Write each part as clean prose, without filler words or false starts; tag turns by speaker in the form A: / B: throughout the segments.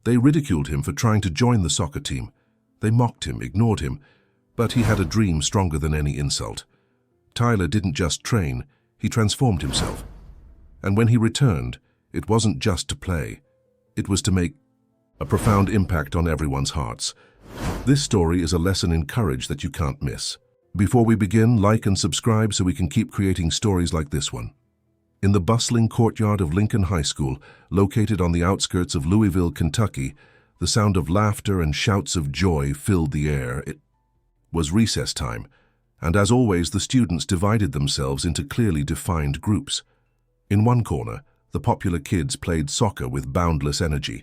A: They ridiculed him for trying to join the soccer team. They mocked him, ignored him, but he had a dream stronger than any insult. Tyler didn't just train, he transformed himself. And when he returned, it wasn't just to play. It was to make a profound impact on everyone's hearts. This story is a lesson in courage that you can't miss. Before we begin, like and subscribe so we can keep creating stories like this one. In the bustling courtyard of Lincoln High School, located on the outskirts of Louisville, Kentucky, the sound of laughter and shouts of joy filled the air. It was recess time, and as always, the students divided themselves into clearly defined groups. In one corner, the popular kids played soccer with boundless energy.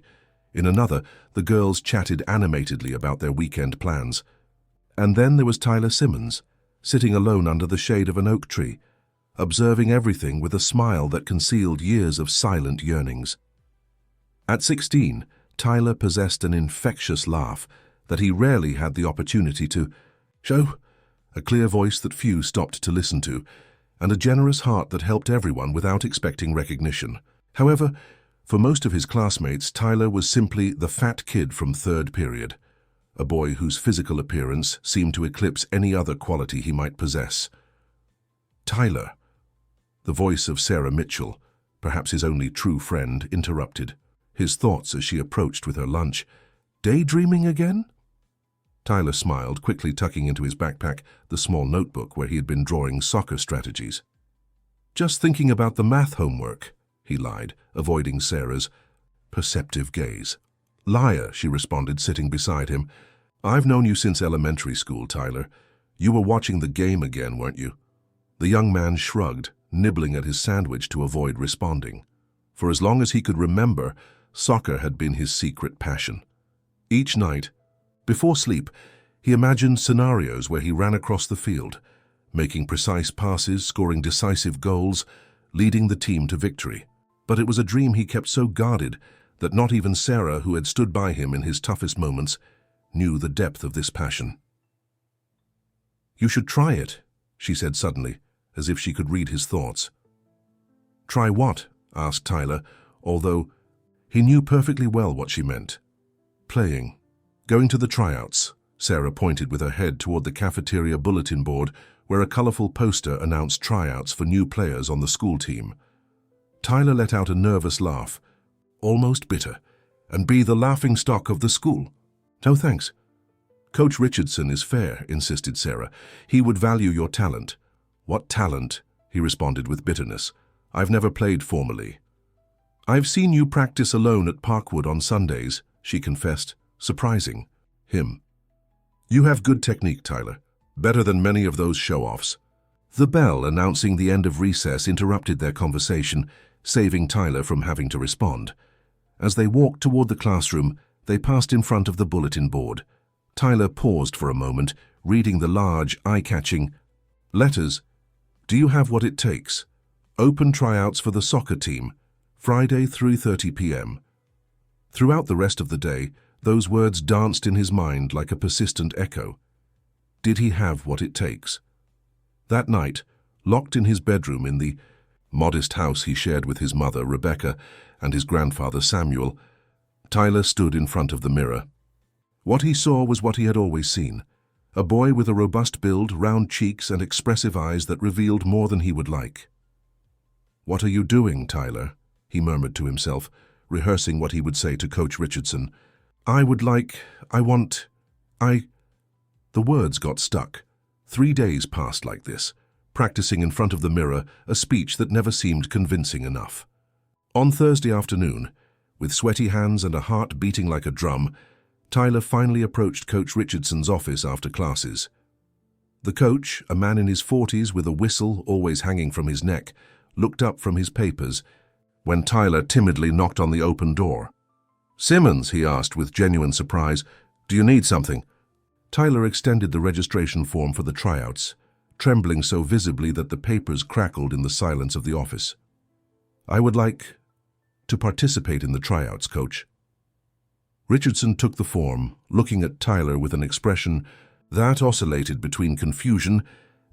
A: In another, the girls chatted animatedly about their weekend plans. And then there was Tyler Simmons, sitting alone under the shade of an oak tree, observing everything with a smile that concealed years of silent yearnings. At 16, Tyler possessed an infectious laugh that he rarely had the opportunity to show, a clear voice that few stopped to listen to, and a generous heart that helped everyone without expecting recognition. However, for most of his classmates, Tyler was simply the fat kid from third period, a boy whose physical appearance seemed to eclipse any other quality he might possess. Tyler, the voice of Sarah Mitchell, perhaps his only true friend, interrupted his thoughts as she approached with her lunch. Daydreaming again? Tyler smiled, quickly tucking into his backpack the small notebook where he had been drawing soccer strategies. Just thinking about the math homework, he lied, avoiding Sarah's perceptive gaze. Liar, she responded, sitting beside him. I've known you since elementary school, Tyler. You were watching the game again, weren't you? The young man shrugged, nibbling at his sandwich to avoid responding. For as long as he could remember, soccer had been his secret passion. Each night, before sleep, he imagined scenarios where he ran across the field, making precise passes, scoring decisive goals, leading the team to victory. But it was a dream he kept so guarded that not even Sarah, who had stood by him in his toughest moments, knew the depth of this passion. You should try it, she said suddenly, as if she could read his thoughts. Try what? Asked Tyler, although he knew perfectly well what she meant. Playing. Going to the tryouts. Sarah pointed with her head toward the cafeteria bulletin board where a colorful poster announced tryouts for new players on the school team. Tyler let out a nervous laugh, almost bitter, and be the laughingstock of the school. No thanks. Coach Richardson is fair, insisted Sarah. He would value your talent. What talent? He responded with bitterness. I've never played formally. I've seen you practice alone at Parkwood on Sundays, she confessed, surprising him. You have good technique, Tyler. Better than many of those show-offs. The bell announcing the end of recess interrupted their conversation, saving Tyler from having to respond. As they walked toward the classroom, they passed in front of the bulletin board. Tyler paused for a moment, reading the large, eye-catching letters. Do you have what it takes? Open tryouts for the soccer team, Friday 3:30 p.m. Throughout the rest of the day, those words danced in his mind like a persistent echo. Did he have what it takes? That night, locked in his bedroom in the modest house he shared with his mother, Rebecca, and his grandfather, Samuel, Tyler stood in front of the mirror. What he saw was what he had always seen, a boy with a robust build, round cheeks, and expressive eyes that revealed more than he would like. What are you doing, Tyler? He murmured to himself, rehearsing what he would say to Coach Richardson. The words got stuck. 3 days passed like this, practicing in front of the mirror a speech that never seemed convincing enough. On Thursday afternoon, with sweaty hands and a heart beating like a drum, Tyler finally approached Coach Richardson's office after classes. The coach, a man in his 40s with a whistle always hanging from his neck, looked up from his papers when Tyler timidly knocked on the open door. Simmons, he asked with genuine surprise, do you need something? Tyler extended the registration form for the tryouts, trembling so visibly that the papers crackled in the silence of the office. I would like to participate in the tryouts, Coach. Richardson took the form, looking at Tyler with an expression that oscillated between confusion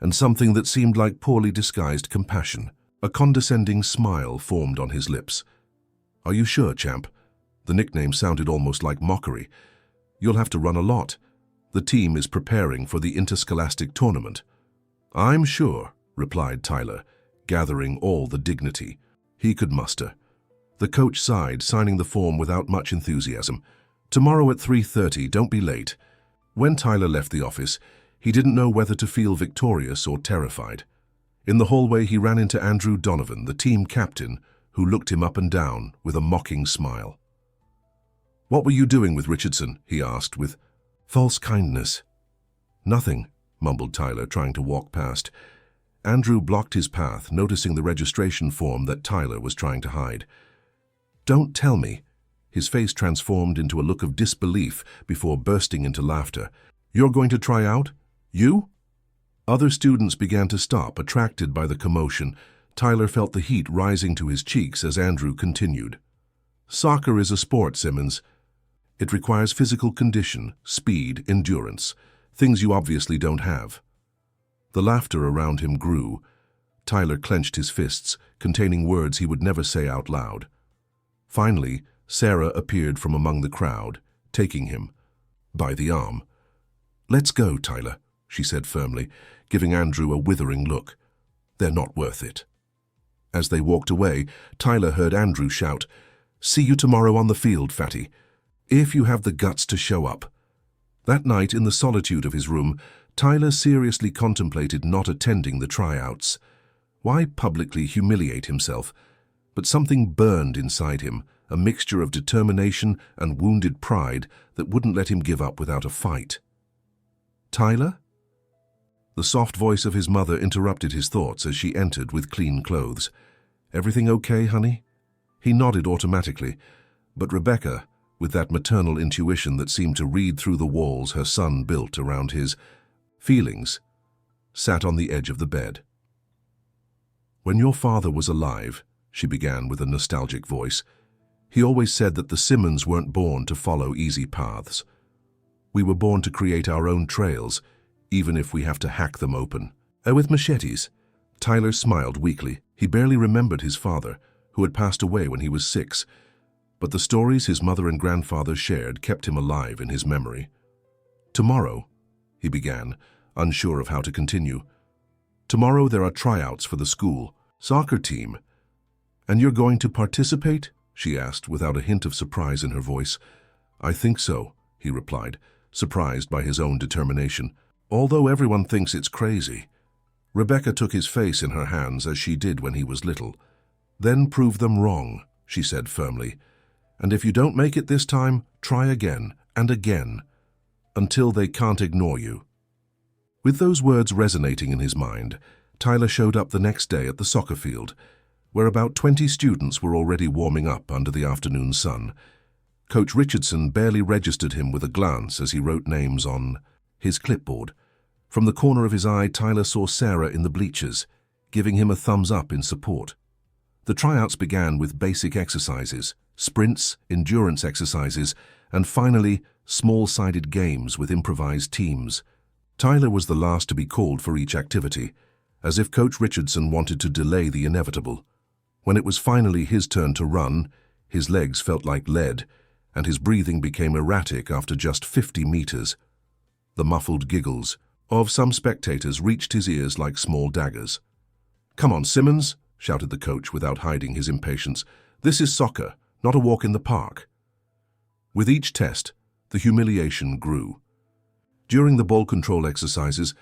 A: and something that seemed like poorly disguised compassion. A condescending smile formed on his lips. Are you sure, champ? The nickname sounded almost like mockery. "You'll have to run a lot. The team is preparing for the interscholastic tournament." "I'm sure," replied Tyler, gathering all the dignity he could muster. The coach sighed, signing the form without much enthusiasm. "Tomorrow at 3:30, don't be late." When Tyler left the office, he didn't know whether to feel victorious or terrified. In the hallway, he ran into Andrew Donovan, the team captain, who looked him up and down with a mocking smile. "What were you doing with Richardson?" he asked with false kindness. "Nothing," mumbled Tyler, trying to walk past. Andrew blocked his path, noticing the registration form that Tyler was trying to hide. "Don't tell me." His face transformed into a look of disbelief before bursting into laughter. "You're going to try out? You?" Other students began to stop, attracted by the commotion. Tyler felt the heat rising to his cheeks as Andrew continued. "Soccer is a sport, Simmons. It requires physical condition, speed, endurance, things you obviously don't have." The laughter around him grew. Tyler clenched his fists, containing words he would never say out loud. Finally, Sarah appeared from among the crowd, taking him by the arm. "Let's go, Tyler," she said firmly, giving Andrew a withering look. "They're not worth it." As they walked away, Tyler heard Andrew shout, "See you tomorrow on the field, fatty, if you have the guts to show up." That night, in the solitude of his room, Tyler seriously contemplated not attending the tryouts. Why publicly humiliate himself? But something burned inside him, a mixture of determination and wounded pride that wouldn't let him give up without a fight. "Tyler?" The soft voice of his mother interrupted his thoughts as she entered with clean clothes. "Everything okay, honey?" He nodded automatically, but Rebecca, with that maternal intuition that seemed to read through the walls her son built around his feelings, sat on the edge of the bed. "When your father was alive," she began with a nostalgic voice, "he always said that the Simmons weren't born to follow easy paths. We were born to create our own trails, even if we have to hack them open." With machetes. Tyler smiled weakly. He barely remembered his father, who had passed away when he was 6, but the stories his mother and grandfather shared kept him alive in his memory. "Tomorrow," he began, unsure of how to continue. "Tomorrow there are tryouts for the school soccer team." "And you're going to participate?" she asked, without a hint of surprise in her voice. "I think so," he replied, surprised by his own determination. "Although everyone thinks it's crazy." Rebecca took his face in her hands as she did when he was little. "Then prove them wrong," she said firmly. "And if you don't make it this time, try again and again, until they can't ignore you." With those words resonating in his mind, Tyler showed up the next day at the soccer field, where about 20 students were already warming up under the afternoon sun. Coach Richardson barely registered him with a glance as he wrote names on his clipboard. From the corner of his eye, Tyler saw Sarah in the bleachers, giving him a thumbs up in support. The tryouts began with basic exercises, sprints, endurance exercises, and finally, small-sided games with improvised teams. Tyler was the last to be called for each activity, as if Coach Richardson wanted to delay the inevitable. When it was finally his turn to run, his legs felt like lead, and his breathing became erratic after just 50 meters. The muffled giggles of some spectators reached his ears like small daggers. "Come on, Simmons," shouted the coach without hiding his impatience. "This is soccer, not a walk in the park." With each test, the humiliation grew. During the ball control exercises,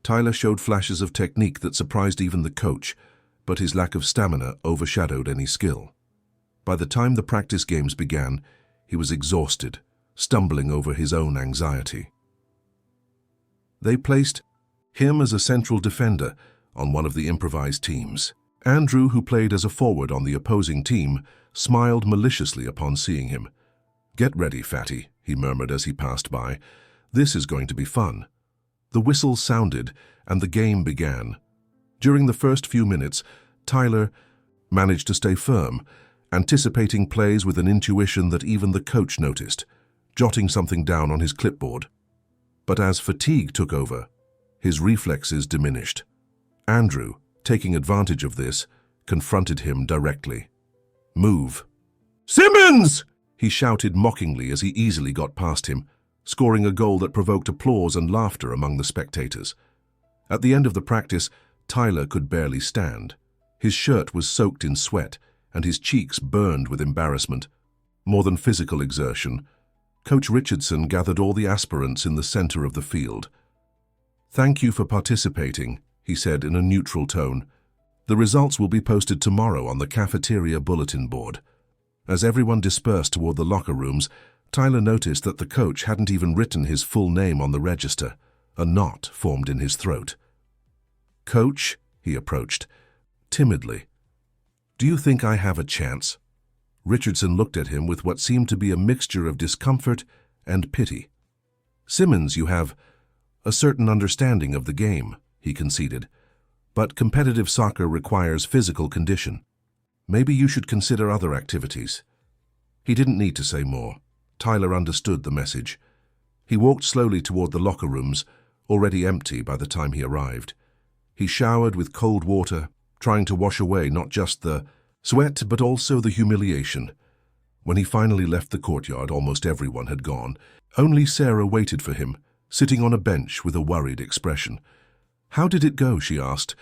A: Tyler showed flashes of technique that surprised even the coach, but his lack of stamina overshadowed any skill. By the time the practice games began, he was exhausted, stumbling over his own anxiety. They placed him as a central defender on one of the improvised teams. Andrew, who played as a forward on the opposing team, smiled maliciously upon seeing him. "Get ready, fatty," he murmured as he passed by. "This is going to be fun." The whistle sounded, and the game began. During the first few minutes, Tyler managed to stay firm, anticipating plays with an intuition that even the coach noticed, jotting something down on his clipboard. But as fatigue took over, his reflexes diminished. Andrew, taking advantage of this, confronted him directly. "Move." "Simmons!" He shouted mockingly as he easily got past him, scoring a goal that provoked applause and laughter among the spectators. At the end of the practice, Tyler could barely stand. His shirt was soaked in sweat, and his cheeks burned with embarrassment. More than physical exertion, Coach Richardson gathered all the aspirants in the center of the field. "Thank you for participating," he said in a neutral tone. "The results will be posted tomorrow on the cafeteria bulletin board." As everyone dispersed toward the locker rooms, Tyler noticed that the coach hadn't even written his full name on the register. A knot formed in his throat. "Coach," he approached, timidly, "do you think I have a chance?" Richardson looked at him with what seemed to be a mixture of discomfort and pity. "Simmons, you have a certain understanding of the game," he conceded, "but competitive soccer requires physical condition. Maybe you should consider other activities." He didn't need to say more. Tyler understood the message. He walked slowly toward the locker rooms, already empty by the time he arrived. He showered with cold water, trying to wash away not just the sweat but also the humiliation. When he finally left the courtyard, almost everyone had gone. Only Sarah waited for him, sitting on a bench with a worried expression. "How did it go?" she asked,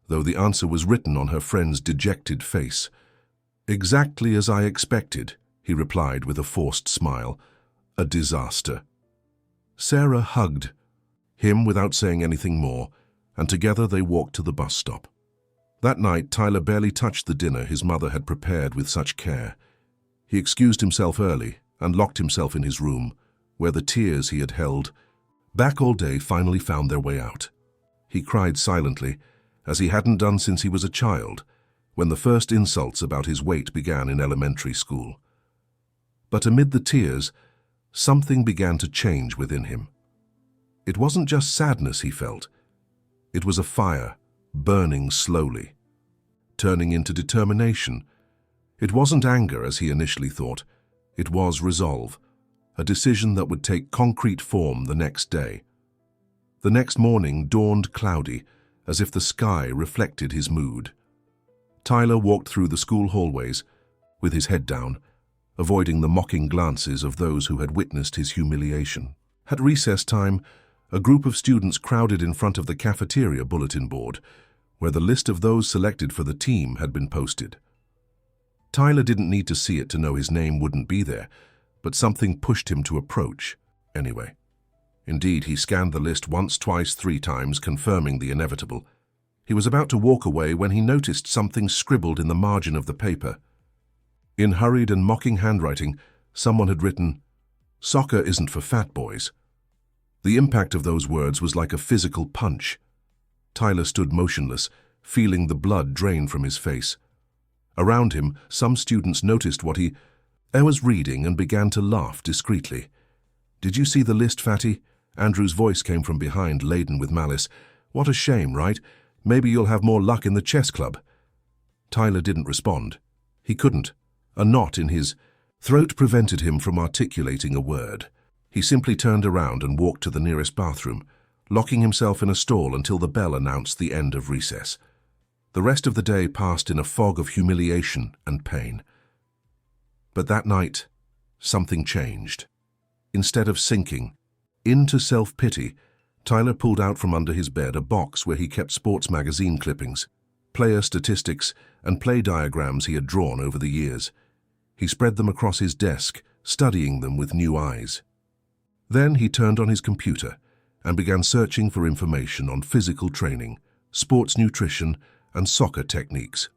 A: though the answer was written on her friend's dejected face. "Exactly as I expected," he replied with a forced smile. "A disaster." Sarah hugged him without saying anything more, and together they walked to the bus stop. That night, Tyler barely touched the dinner his mother had prepared with such care. He excused himself early and locked himself in his room, where the tears he had held back all day finally found their way out. He cried silently, as he hadn't done since he was a child, when the first insults about his weight began in elementary school. But amid the tears, something began to change within him. It wasn't just sadness he felt. It was a fire, burning slowly, turning into determination. It wasn't anger as he initially thought. It was resolve, a decision that would take concrete form the next day. The next morning dawned cloudy, as if the sky reflected his mood. Tyler walked through the school hallways, with his head down, avoiding the mocking glances of those who had witnessed his humiliation. At recess time, a group of students crowded in front of the cafeteria bulletin board, where the list of those selected for the team had been posted. Tyler didn't need to see it to know his name wouldn't be there, but something pushed him to approach anyway. Indeed, he scanned the list once, twice, 3 times, confirming the inevitable. He was about to walk away when he noticed something scribbled in the margin of the paper. In hurried and mocking handwriting, someone had written, "Soccer isn't for fat boys." The impact of those words was like a physical punch. Tyler stood motionless, feeling the blood drain from his face. Around him, some students noticed what he was reading and began to laugh discreetly. "Did you see the list, Fatty?" Andrew's voice came from behind, laden with malice. "What a shame, right? Maybe you'll have more luck in the chess club." Tyler didn't respond. He couldn't. A knot in his throat prevented him from articulating a word. He simply turned around and walked to the nearest bathroom, locking himself in a stall until the bell announced the end of recess. The rest of the day passed in a fog of humiliation and pain. But that night, something changed. Instead of sinking into self-pity, Tyler pulled out from under his bed a box where he kept sports magazine clippings, player statistics, and play diagrams he had drawn over the years. He spread them across his desk, studying them with new eyes. Then he turned on his computer and began searching for information on physical training, sports nutrition, and soccer techniques.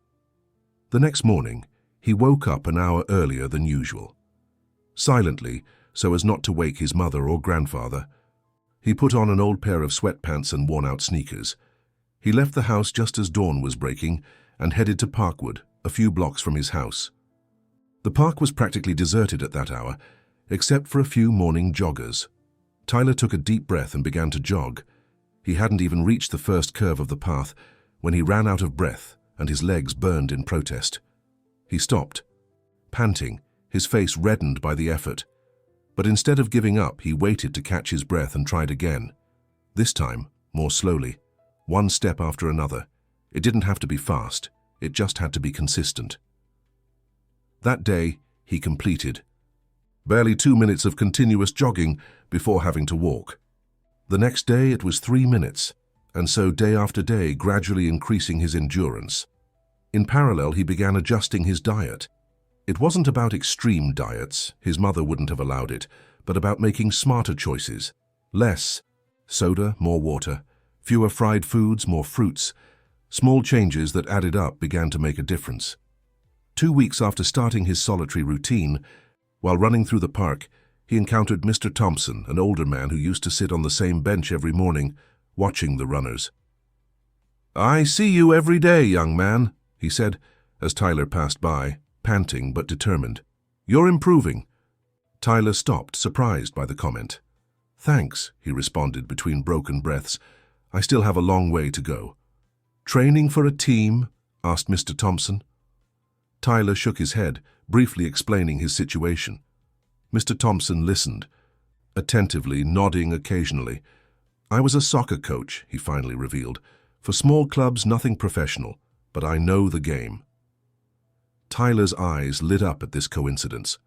A: The next morning, he woke up an hour earlier than usual. Silently, so as not to wake his mother or grandfather, he put on an old pair of sweatpants and worn-out sneakers. He left the house just as dawn was breaking and headed to Parkwood, a few blocks from his house. The park was practically deserted at that hour, except for a few morning joggers. Tyler took a deep breath and began to jog. He hadn't even reached the first curve of the path when he ran out of breath and his legs burned in protest. He stopped, panting, his face reddened by the effort. But instead of giving up, he waited to catch his breath and tried again. This time, more slowly, one step after another. It didn't have to be fast, it just had to be consistent. That day, he completed Barely 2 minutes of continuous jogging before having to walk. The next day it was 3 minutes, and so day after day, gradually increasing his endurance. In parallel, he began adjusting his diet. It wasn't about extreme diets, his mother wouldn't have allowed it, but about making smarter choices. Less soda, more water, fewer fried foods, more fruits. Small changes that added up began to make a difference. 2 weeks after starting his solitary routine, while running through the park, he encountered Mr. Thompson, an older man who used to sit on the same bench every morning, watching the runners. "I see you every day, young man," he said, as Tyler passed by, panting but determined. "You're improving." Tyler stopped, surprised by the comment. "Thanks," he responded between broken breaths. "I still have a long way to go." "Training for a team?" asked Mr. Thompson. Tyler shook his head, briefly explaining his situation. Mr. Thompson listened, attentively, nodding occasionally. "I was a soccer coach," he finally revealed. "For small clubs, nothing professional, but I know the game." Tyler's eyes lit up at this coincidence.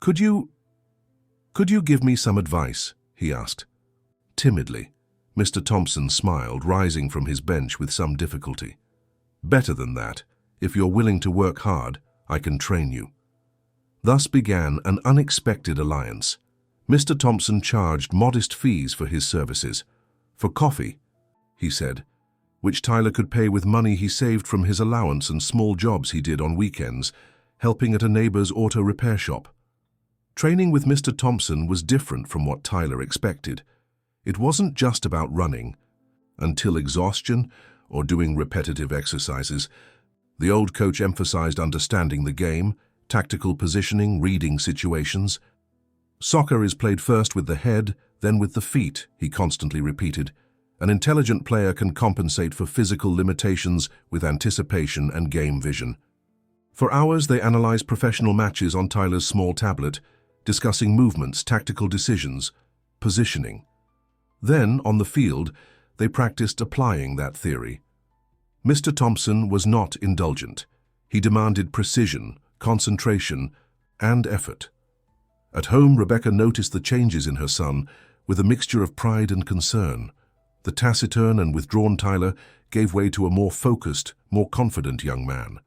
A: Could you give me some advice?" he asked. Timidly, Mr. Thompson smiled, rising from his bench with some difficulty. "Better than that. If you're willing to work hard, I can train you." Thus began an unexpected alliance. Mr. Thompson charged modest fees for his services. "For coffee," he said, which Tyler could pay with money he saved from his allowance and small jobs he did on weekends, helping at a neighbor's auto repair shop. Training with Mr. Thompson was different from what Tyler expected. It wasn't just about running until exhaustion or doing repetitive exercises. The old coach emphasized understanding the game, tactical positioning, reading situations. "Soccer is played first with the head, then with the feet," he constantly repeated. "An intelligent player can compensate for physical limitations with anticipation and game vision." For hours, they analyzed professional matches on Tyler's small tablet, discussing movements, tactical decisions, positioning. Then, on the field, they practiced applying that theory. Mr. Thompson was not indulgent. He demanded precision, concentration, and effort. At home, Rebecca noticed the changes in her son with a mixture of pride and concern. The taciturn and withdrawn Tyler gave way to a more focused, more confident young man.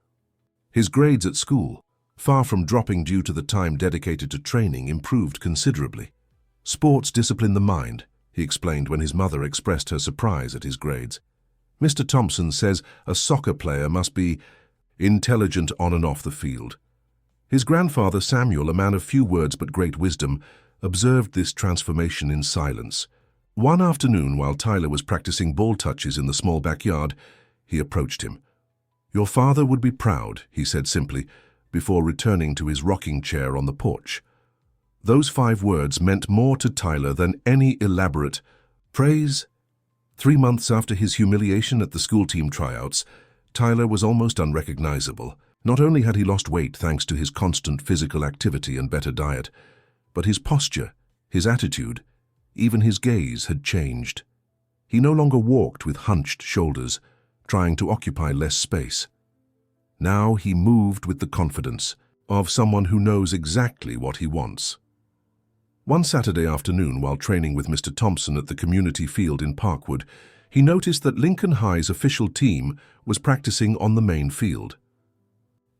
A: His grades at school, far from dropping due to the time dedicated to training, improved considerably. "Sports discipline the mind," he explained when his mother expressed her surprise at his grades. "Mr. Thompson says a soccer player must be intelligent on and off the field." His grandfather Samuel, a man of few words but great wisdom, observed this transformation in silence. One afternoon, while Tyler was practicing ball touches in the small backyard, he approached him. "Your father would be proud," he said simply, before returning to his rocking chair on the porch. Those 5 words meant more to Tyler than any elaborate praise. 3 months after his humiliation at the school team tryouts, Tyler was almost unrecognizable. Not only had he lost weight thanks to his constant physical activity and better diet, but his posture, his attitude, even his gaze had changed. He no longer walked with hunched shoulders, trying to occupy less space. Now he moved with the confidence of someone who knows exactly what he wants. One Saturday afternoon, while training with Mr. Thompson at the community field in Parkwood, he noticed that Lincoln High's official team was practicing on the main field.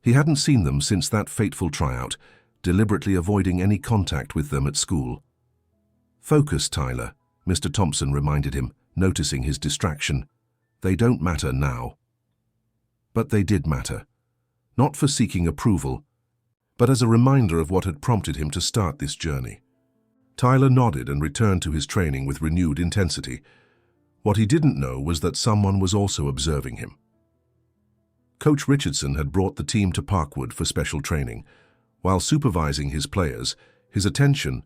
A: He hadn't seen them since that fateful tryout, deliberately avoiding any contact with them at school. "Focus, Tyler," Mr. Thompson reminded him, noticing his distraction. "They don't matter now." But they did matter. Not for seeking approval, but as a reminder of what had prompted him to start this journey. Tyler nodded and returned to his training with renewed intensity. What he didn't know was that someone was also observing him. Coach Richardson had brought the team to Parkwood for special training. While supervising his players, his attention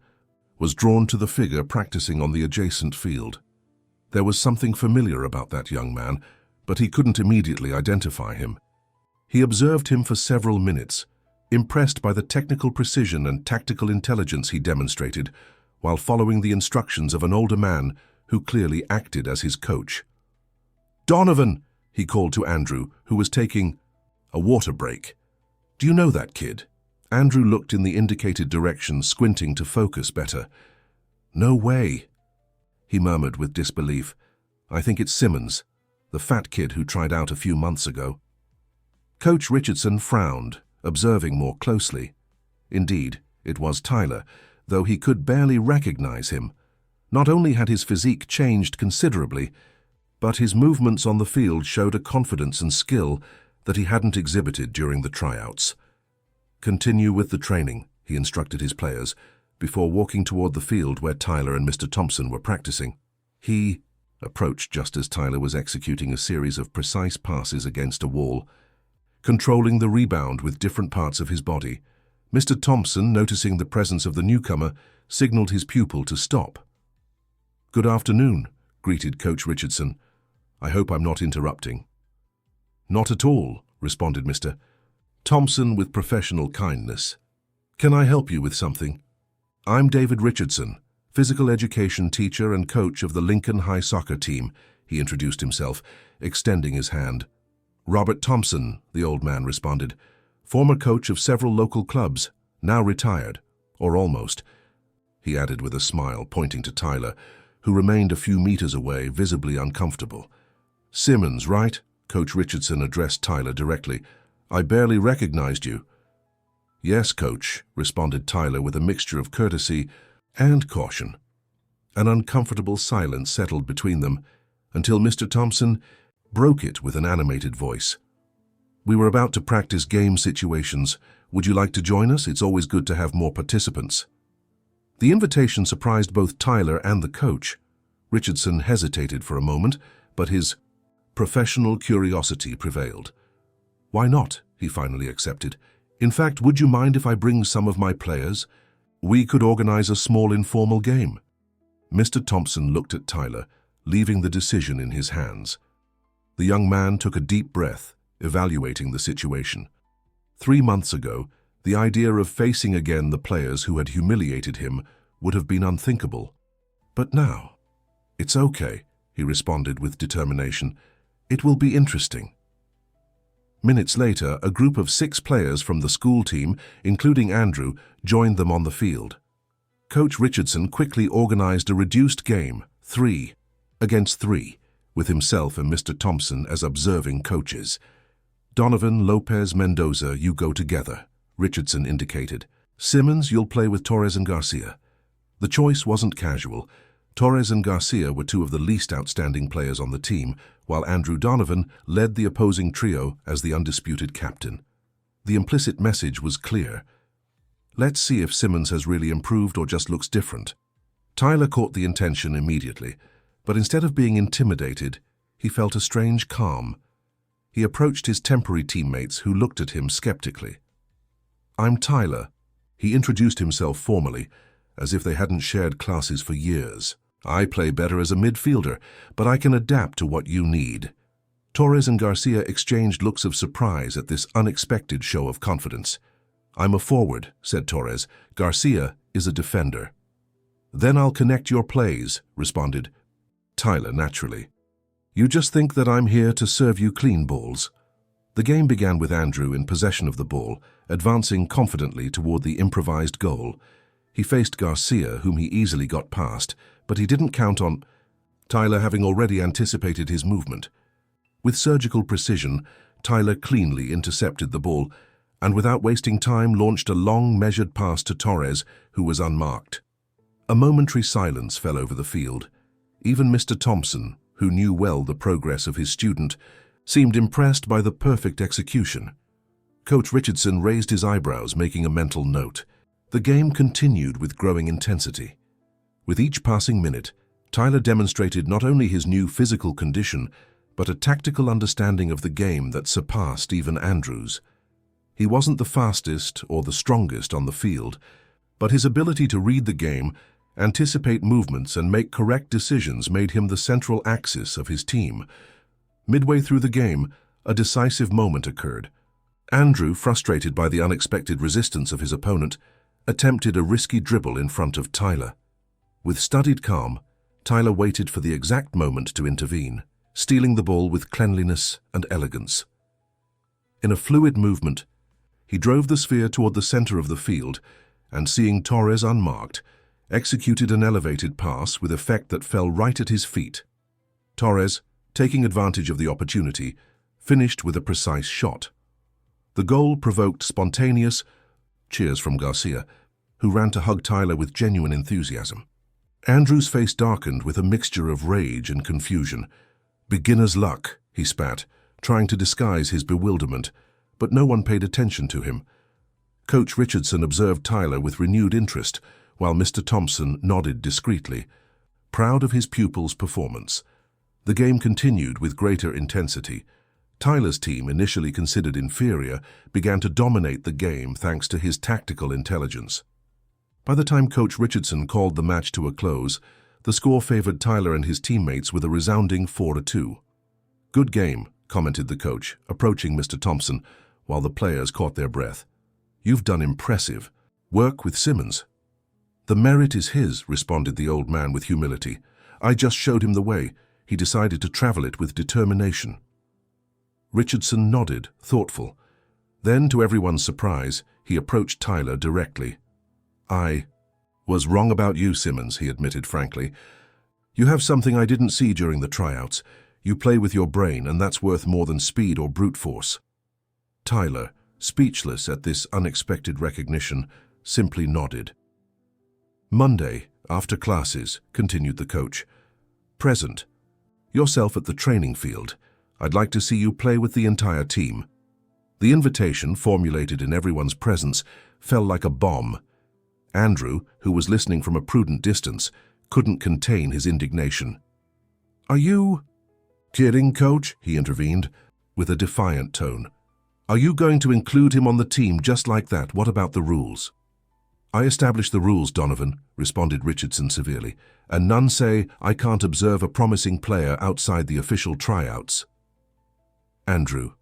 A: was drawn to the figure practicing on the adjacent field. There was something familiar about that young man, but he couldn't immediately identify him. He observed him for several minutes, impressed by the technical precision and tactical intelligence he demonstrated, while following the instructions of an older man who clearly acted as his coach. "Donovan," he called to Andrew, who was taking a water break. "Do you know that kid?" Andrew looked in the indicated direction, squinting to focus better. "No way," he murmured with disbelief. "I think it's Simmons, the fat kid who tried out a few months ago." Coach Richardson frowned, observing more closely. Indeed, it was Tyler, though he could barely recognize him. Not only had his physique changed considerably, but his movements on the field showed a confidence and skill that he hadn't exhibited during the tryouts. "Continue with the training," he instructed his players, before walking toward the field where Tyler and Mr. Thompson were practicing. He approached just as Tyler was executing a series of precise passes against a wall, controlling the rebound with different parts of his body. Mr. Thompson, noticing the presence of the newcomer, signaled his pupil to stop. "Good afternoon," greeted Coach Richardson. "I hope I'm not interrupting." "Not at all," responded Mr. Thompson with professional kindness. "Can I help you with something?" "I'm David Richardson, physical education teacher and coach of the Lincoln High soccer team," he introduced himself, extending his hand. "Robert Thompson," the old man responded, "former coach of several local clubs, now retired, or almost," he added with a smile, pointing to Tyler, who remained a few meters away, visibly uncomfortable. "Simmons, right?" Coach Richardson addressed Tyler directly. "I barely recognized you." "Yes, Coach," responded Tyler with a mixture of courtesy and caution. An uncomfortable silence settled between them until Mr. Thompson broke it with an animated voice. "We were about to practice game situations. Would you like to join us? It's always good to have more participants." The invitation surprised both Tyler and the coach. Richardson hesitated for a moment, but his professional curiosity prevailed. "Why not?" he finally accepted. "In fact, would you mind if I bring some of my players? We could organize a small informal game." Mr. Thompson looked at Tyler, leaving the decision in his hands. The young man took a deep breath, evaluating the situation. 3 months ago, the idea of facing again the players who had humiliated him would have been unthinkable. But now, "It's okay," he responded with determination. "It will be interesting." Minutes later, a group of 6 players from the school team, including Andrew, joined them on the field. Coach Richardson quickly organized a reduced game, 3 against 3, with himself and Mr. Thompson as observing coaches. "Donovan, Lopez, Mendoza, you go together," Richardson indicated. "Simmons, you'll play with Torres and Garcia." The choice wasn't casual. Torres and Garcia were 2 of the least outstanding players on the team, while Andrew Donovan led the opposing trio as the undisputed captain. The implicit message was clear. Let's see if Simmons has really improved or just looks different. Tyler caught the intention immediately, but instead of being intimidated, he felt a strange calm. He approached his temporary teammates, who looked at him skeptically. "I'm Tyler." He introduced himself formally, as if they hadn't shared classes for years. "I play better as a midfielder, but I can adapt to what you need." Torres and Garcia exchanged looks of surprise at this unexpected show of confidence. "I'm a forward," said Torres. "Garcia is a defender." "Then I'll connect your plays," responded Tyler naturally. "You just think that I'm here to serve you clean balls." The game began with Andrew in possession of the ball, advancing confidently toward the improvised goal. He faced Garcia, whom he easily got past, but he didn't count on Tyler, having already anticipated his movement. With surgical precision, Tyler cleanly intercepted the ball, and without wasting time launched a long, measured pass to Torres, who was unmarked. A momentary silence fell over the field. Even Mr. Thompson, who knew well the progress of his student, seemed impressed by the perfect execution. Coach Richardson raised his eyebrows, making a mental note. The game continued with growing intensity. With each passing minute, Tyler demonstrated not only his new physical condition, but a tactical understanding of the game that surpassed even Andrew's. He wasn't the fastest or the strongest on the field, but his ability to read the game, anticipate movements, and make correct decisions made him the central axis of his team. Midway through the game, a decisive moment occurred. Andrew, frustrated by the unexpected resistance of his opponent, attempted a risky dribble in front of Tyler. With studied calm, Tyler waited for the exact moment to intervene, stealing the ball with cleanliness and elegance. In a fluid movement, He drove the sphere toward the center of the field and, seeing Torres unmarked, executed an elevated pass with effect that fell right at his feet. Torres, taking advantage of the opportunity, finished with a precise shot. The goal provoked spontaneous cheers from Garcia, who ran to hug Tyler with genuine enthusiasm. Andrew's face darkened with a mixture of rage and confusion. "Beginner's luck," he spat, trying to disguise his bewilderment, but no one paid attention to him. Coach Richardson observed Tyler with renewed interest, while Mr. Thompson nodded discreetly, proud of his pupil's performance. The game continued with greater intensity. Tyler's team, initially considered inferior, began to dominate the game thanks to his tactical intelligence. By the time Coach Richardson called the match to a close, the score favored Tyler and his teammates with a resounding 4-2. "Good game," commented the coach, approaching Mr. Thompson, while the players caught their breath. "You've done impressive work with Simmons." "The merit is his," responded the old man with humility. "I just showed him the way. He decided to travel it with determination." Richardson nodded, thoughtful. Then, to everyone's surprise, he approached Tyler directly. "I was wrong about you, Simmons," he admitted frankly. "You have something I didn't see during the tryouts. You play with your brain, and that's worth more than speed or brute force." Tyler, speechless at this unexpected recognition, simply nodded. "Monday, after classes," continued the coach. "Present. Yourself at the training field. I'd like to see you play with the entire team." The invitation, formulated in everyone's presence, fell like a bomb. Andrew, who was listening from a prudent distance, couldn't contain his indignation. "Are you kidding, Coach?" he intervened, with a defiant tone. "Are you going to include him on the team just like that? What about the rules?" "I established the rules, Donovan," responded Richardson severely, "and none say I can't observe a promising player outside the official tryouts." Andrew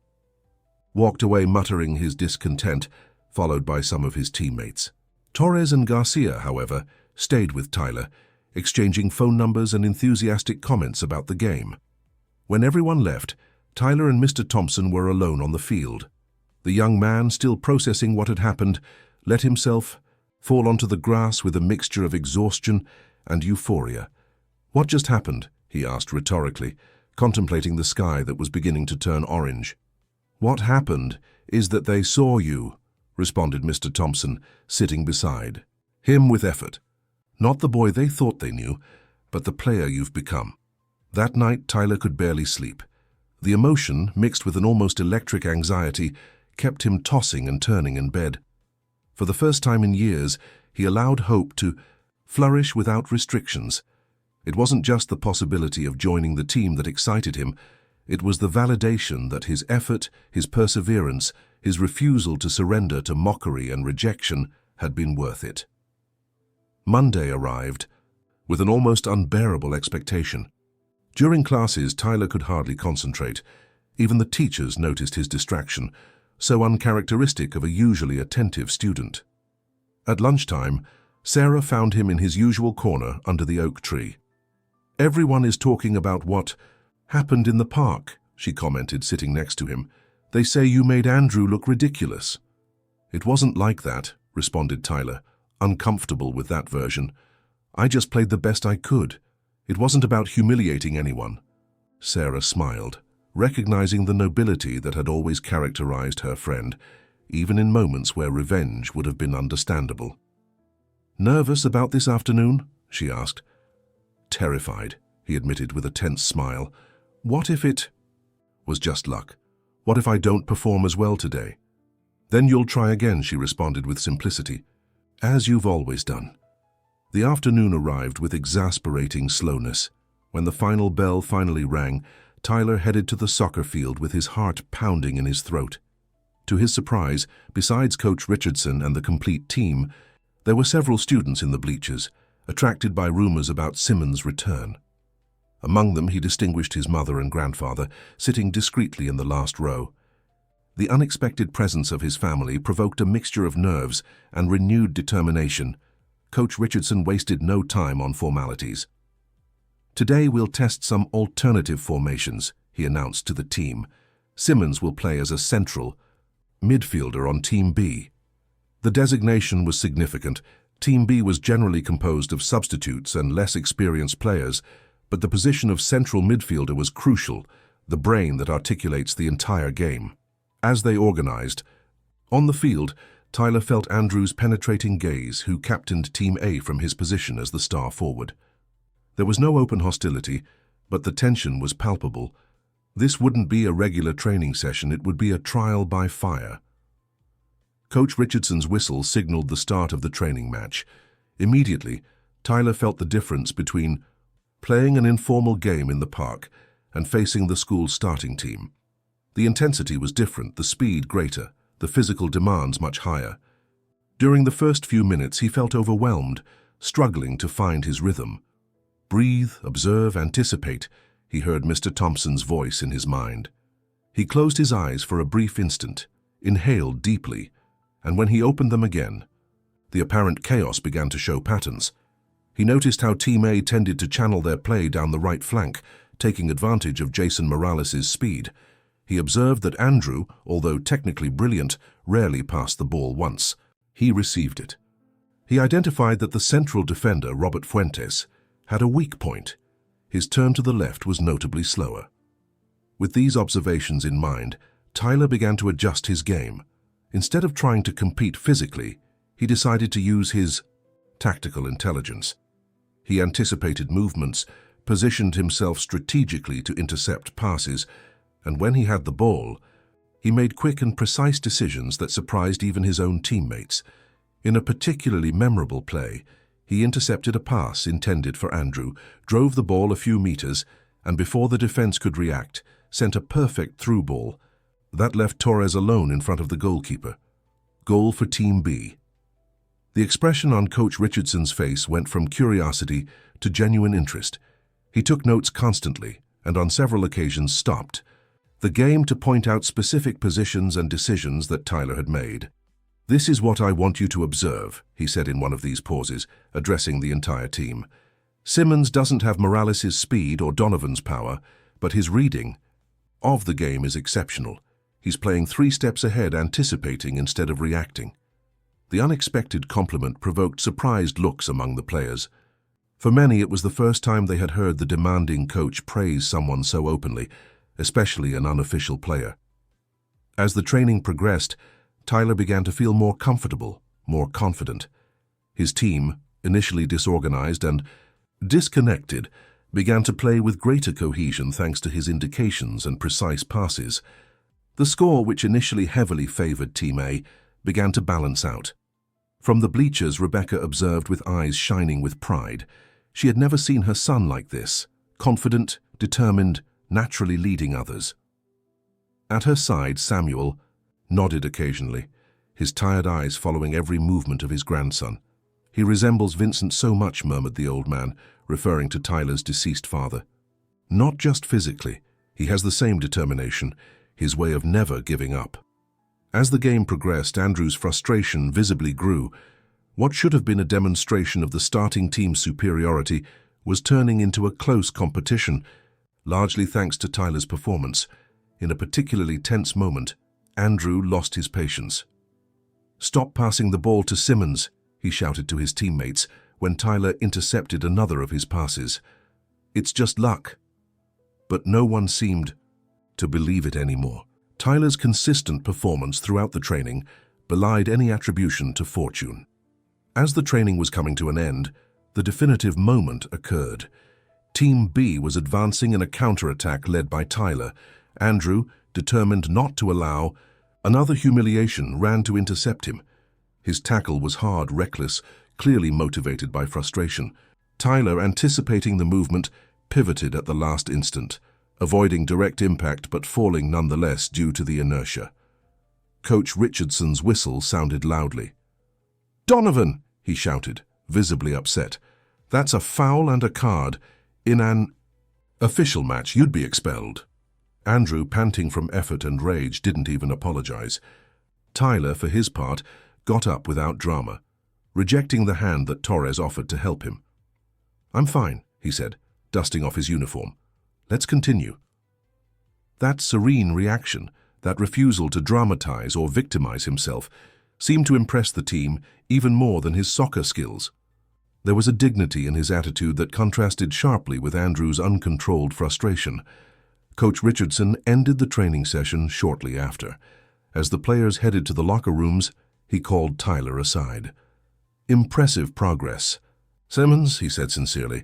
A: walked away muttering his discontent, followed by some of his teammates. Torres and Garcia, however, stayed with Tyler, exchanging phone numbers and enthusiastic comments about the game. When everyone left, Tyler and Mr. Thompson were alone on the field. The young man, still processing what had happened, let himself fall onto the grass with a mixture of exhaustion and euphoria. "What just happened?" he asked rhetorically, contemplating the sky that was beginning to turn orange. "What happened is that they saw you," responded Mr. Thompson, sitting beside him with effort. "Not the boy they thought they knew, but the player you've become." That night, Tyler could barely sleep. The emotion, mixed with an almost electric anxiety, kept him tossing and turning in bed. For the first time in years, he allowed hope to flourish without restrictions. It wasn't just the possibility of joining the team that excited him. It was the validation that his effort, his perseverance, his refusal to surrender to mockery and rejection had been worth it. Monday arrived with an almost unbearable expectation. During classes, Tyler could hardly concentrate. Even the teachers noticed his distraction, so uncharacteristic of a usually attentive student. At lunchtime, Sarah found him in his usual corner under the oak tree. "Everyone is talking about what happened in the park," she commented, sitting next to him. "They say you made Andrew look ridiculous." "It wasn't like that," responded Tyler, uncomfortable with that version. "I just played the best I could. It wasn't about humiliating anyone." Sarah smiled, recognizing the nobility that had always characterized her friend, even in moments where revenge would have been understandable. "Nervous about this afternoon?" she asked. "Terrified," he admitted with a tense smile. "What if it was just luck? What if I don't perform as well today?" "Then you'll try again," she responded with simplicity. "As you've always done." The afternoon arrived with exasperating slowness. When the final bell finally rang, Tyler headed to the soccer field with his heart pounding in his throat. To his surprise, besides Coach Richardson and the complete team, there were several students in the bleachers, attracted by rumors about Simmons' return. Among them, he distinguished his mother and grandfather, sitting discreetly in the last row. The unexpected presence of his family provoked a mixture of nerves and renewed determination. Coach Richardson wasted no time on formalities. "Today we'll test some alternative formations," he announced to the team. "Simmons will play as a central midfielder on Team B. The designation was significant. Team B was generally composed of substitutes and less experienced players, but the position of central midfielder was crucial, the brain that articulates the entire game. As they organized, on the field, Tyler felt Andrew's penetrating gaze, who captained Team A from his position as the star forward. There was no open hostility, but the tension was palpable. This wouldn't be a regular training session, it would be a trial by fire. Coach Richardson's whistle signaled the start of the training match. Immediately, Tyler felt the difference between playing an informal game in the park and facing the school's starting team. The intensity was different, the speed greater, the physical demands much higher. During the first few minutes, he felt overwhelmed, struggling to find his rhythm. Breathe, observe, anticipate, he heard Mr. Thompson's voice in his mind. He closed his eyes for a brief instant, inhaled deeply, and when he opened them again, the apparent chaos began to show patterns. He noticed how Team A tended to channel their play down the right flank, taking advantage of Jason Morales' speed. He observed that Andrew, although technically brilliant, rarely passed the ball once. He received it. He identified that the central defender, Robert Fuentes, had a weak point. His turn to the left was notably slower. With these observations in mind, Tyler began to adjust his game. Instead of trying to compete physically, he decided to use his tactical intelligence. He anticipated movements, positioned himself strategically to intercept passes, and when he had the ball, he made quick and precise decisions that surprised even his own teammates. In a particularly memorable play, he intercepted a pass intended for Andrew, drove the ball a few meters, and before the defense could react, sent a perfect through ball. That left Torres alone in front of the goalkeeper. Goal for Team B. The expression on Coach Richardson's face went from curiosity to genuine interest. He took notes constantly, and on several occasions stopped the game to point out specific positions and decisions that Tyler had made. "This is what I want you to observe," he said in one of these pauses, addressing the entire team. "Simmons doesn't have Morales' speed or Donovan's power, but his reading of the game is exceptional. He's playing 3 steps ahead, anticipating instead of reacting." The unexpected compliment provoked surprised looks among the players. For many, it was the first time they had heard the demanding coach praise someone so openly, especially an unofficial player. As the training progressed, Tyler began to feel more comfortable, more confident. His team, initially disorganized and disconnected, began to play with greater cohesion thanks to his indications and precise passes. The score, which initially heavily favored Team A, began to balance out. From the bleachers, Rebecca observed with eyes shining with pride. She had never seen her son like this, confident, determined, naturally leading others. At her side, Samuel nodded occasionally, his tired eyes following every movement of his grandson. "He resembles Vincent so much," murmured the old man, referring to Tyler's deceased father. "Not just physically, he has the same determination, his way of never giving up." As the game progressed, Andrew's frustration visibly grew. What should have been a demonstration of the starting team's superiority was turning into a close competition, largely thanks to Tyler's performance. In a particularly tense moment, Andrew lost his patience. "Stop passing the ball to Simmons," he shouted to his teammates when Tyler intercepted another of his passes. "It's just luck." But no one seemed to believe it anymore. Tyler's consistent performance throughout the training belied any attribution to fortune. As the training was coming to an end, the definitive moment occurred. Team B was advancing in a counterattack led by Tyler. Andrew, determined not to allow another humiliation, ran to intercept him. His tackle was hard, reckless, clearly motivated by frustration. Tyler, anticipating the movement, pivoted at the last instant, avoiding direct impact but falling nonetheless due to the inertia. Coach Richardson's whistle sounded loudly. "Donovan!" he shouted, visibly upset. "That's a foul and a card. In an official match, you'd be expelled." Andrew, panting from effort and rage, didn't even apologize. Tyler, for his part, got up without drama, rejecting the hand that Torres offered to help him. "I'm fine," he said, dusting off his uniform. "Let's continue." That serene reaction, That refusal to dramatize or victimize himself seemed to impress the team even more than his soccer skills. There was a dignity in his attitude that contrasted sharply with Andrew's uncontrolled frustration. Coach Richardson ended the training session shortly after. As the players headed to the locker rooms, he called Tyler aside. "Impressive progress. Simmons," he said sincerely,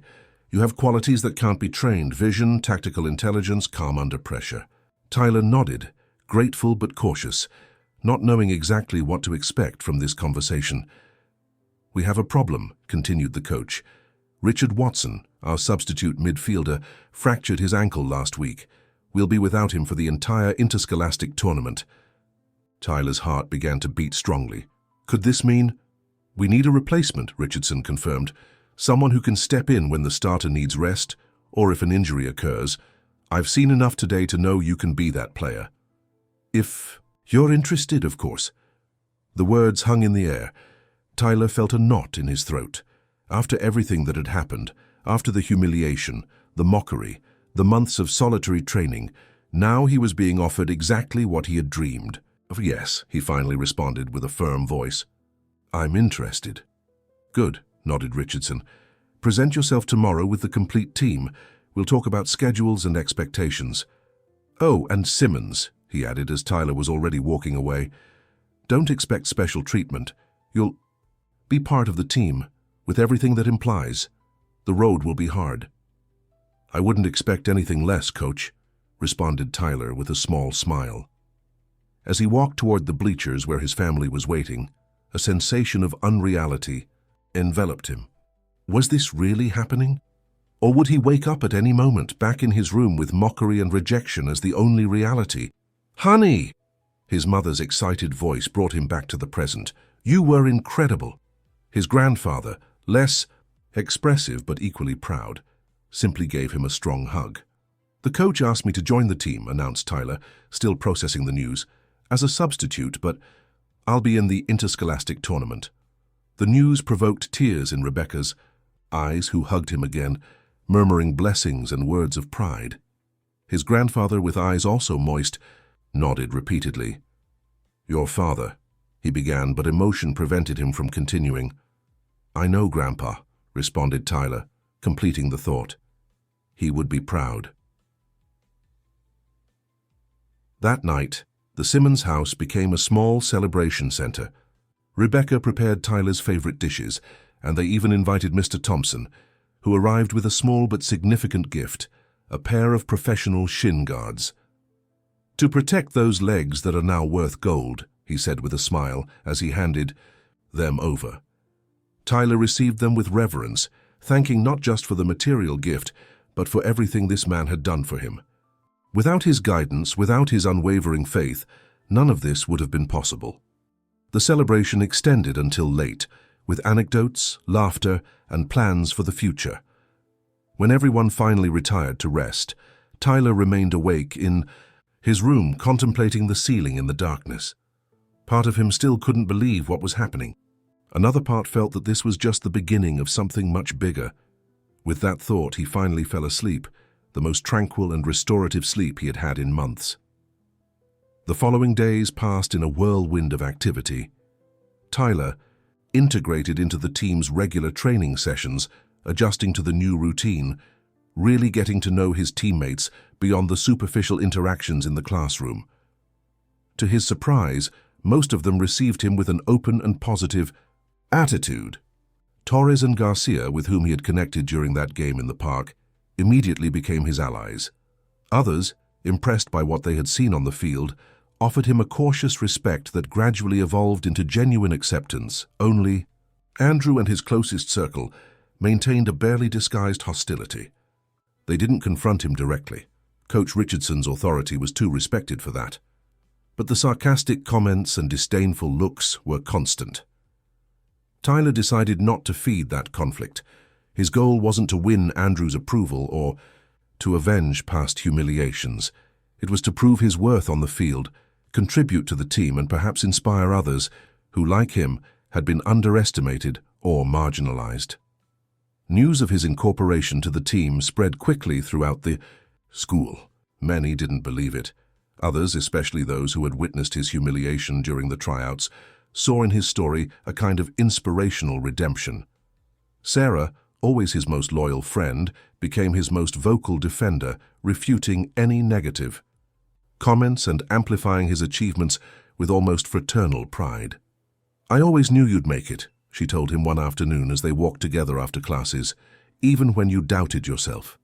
A: "you have qualities that can't be trained: vision, tactical intelligence, calm under pressure." Tyler nodded, grateful but cautious, not knowing exactly what to expect from this conversation. "We have a problem," continued the coach. "Richard Watson, our substitute midfielder, fractured his ankle last week. We'll be without him for the entire interscholastic tournament." Tyler's heart began to beat strongly. Could this mean? "We need a replacement," Richardson confirmed. "Someone who can step in when the starter needs rest, or if an injury occurs. I've seen enough today to know you can be that player. If you're interested, of course." The words hung in the air. Tyler felt a knot in his throat. After everything that had happened, after the humiliation, the mockery, the months of solitary training, now he was being offered exactly what he had dreamed. "Yes," he finally responded with a firm voice. "I'm interested." "Good," nodded Richardson. "Present yourself tomorrow with the complete team. We'll talk about schedules and expectations. Oh, and Simmons," he added as Tyler was already walking away. "Don't expect special treatment. You'll be part of the team, with everything that implies. The road will be hard." "I wouldn't expect anything less, Coach," responded Tyler with a small smile. As he walked toward the bleachers where his family was waiting, a sensation of unreality enveloped him. Was this really happening? Or would he wake up at any moment, back in his room with mockery and rejection as the only reality? "Honey!" His mother's excited voice brought him back to the present. "You were incredible." His grandfather, less expressive but equally proud, simply gave him a strong hug. "The coach asked me to join the team," announced Tyler, still processing the news, "as a substitute, but I'll be in the interscholastic tournament." The news provoked tears in Rebecca's eyes, who hugged him again, murmuring blessings and words of pride. His grandfather, with eyes also moist, nodded repeatedly. "Your father," he began, but emotion prevented him from continuing. "I know, Grandpa," responded Tyler, completing the thought. He would be proud. That night, the Simmons house became a small celebration center. Rebecca prepared Tyler's favorite dishes, and they even invited Mr. Thompson, who arrived with a small but significant gift, a pair of professional shin guards. "To protect those legs that are now worth gold," he said with a smile as he handed them over. Tyler received them with reverence, thanking not just for the material gift, but for everything this man had done for him. Without his guidance, without his unwavering faith, none of this would have been possible. The celebration extended until late, with anecdotes, laughter, and plans for the future. When everyone finally retired to rest, Tyler remained awake in his room, contemplating the ceiling in the darkness. Part of him still couldn't believe what was happening. Another part felt that this was just the beginning of something much bigger. With that thought, he finally fell asleep, the most tranquil and restorative sleep he had had in months. The following days passed in a whirlwind of activity. Tyler integrated into the team's regular training sessions, adjusting to the new routine, really getting to know his teammates beyond the superficial interactions in the classroom. To his surprise, most of them received him with an open and positive attitude. Torres and Garcia, with whom he had connected during that game in the park, immediately became his allies. Others, impressed by what they had seen on the field, offered him a cautious respect that gradually evolved into genuine acceptance. Only Andrew and his closest circle maintained a barely disguised hostility. They didn't confront him directly. Coach Richardson's authority was too respected for that. But the sarcastic comments and disdainful looks were constant. Tyler decided not to feed that conflict. His goal wasn't to win Andrew's approval or to avenge past humiliations. It was to prove his worth on the field, contribute to the team, and perhaps inspire others who, like him, had been underestimated or marginalized. News of his incorporation to the team spread quickly throughout the school. Many didn't believe it. Others, especially those who had witnessed his humiliation during the tryouts, saw in his story a kind of inspirational redemption. Sarah, always his most loyal friend, became his most vocal defender, refuting any negative comments and amplifying his achievements with almost fraternal pride. "I always knew you'd make it," she told him one afternoon as they walked together after classes, "even when you doubted yourself."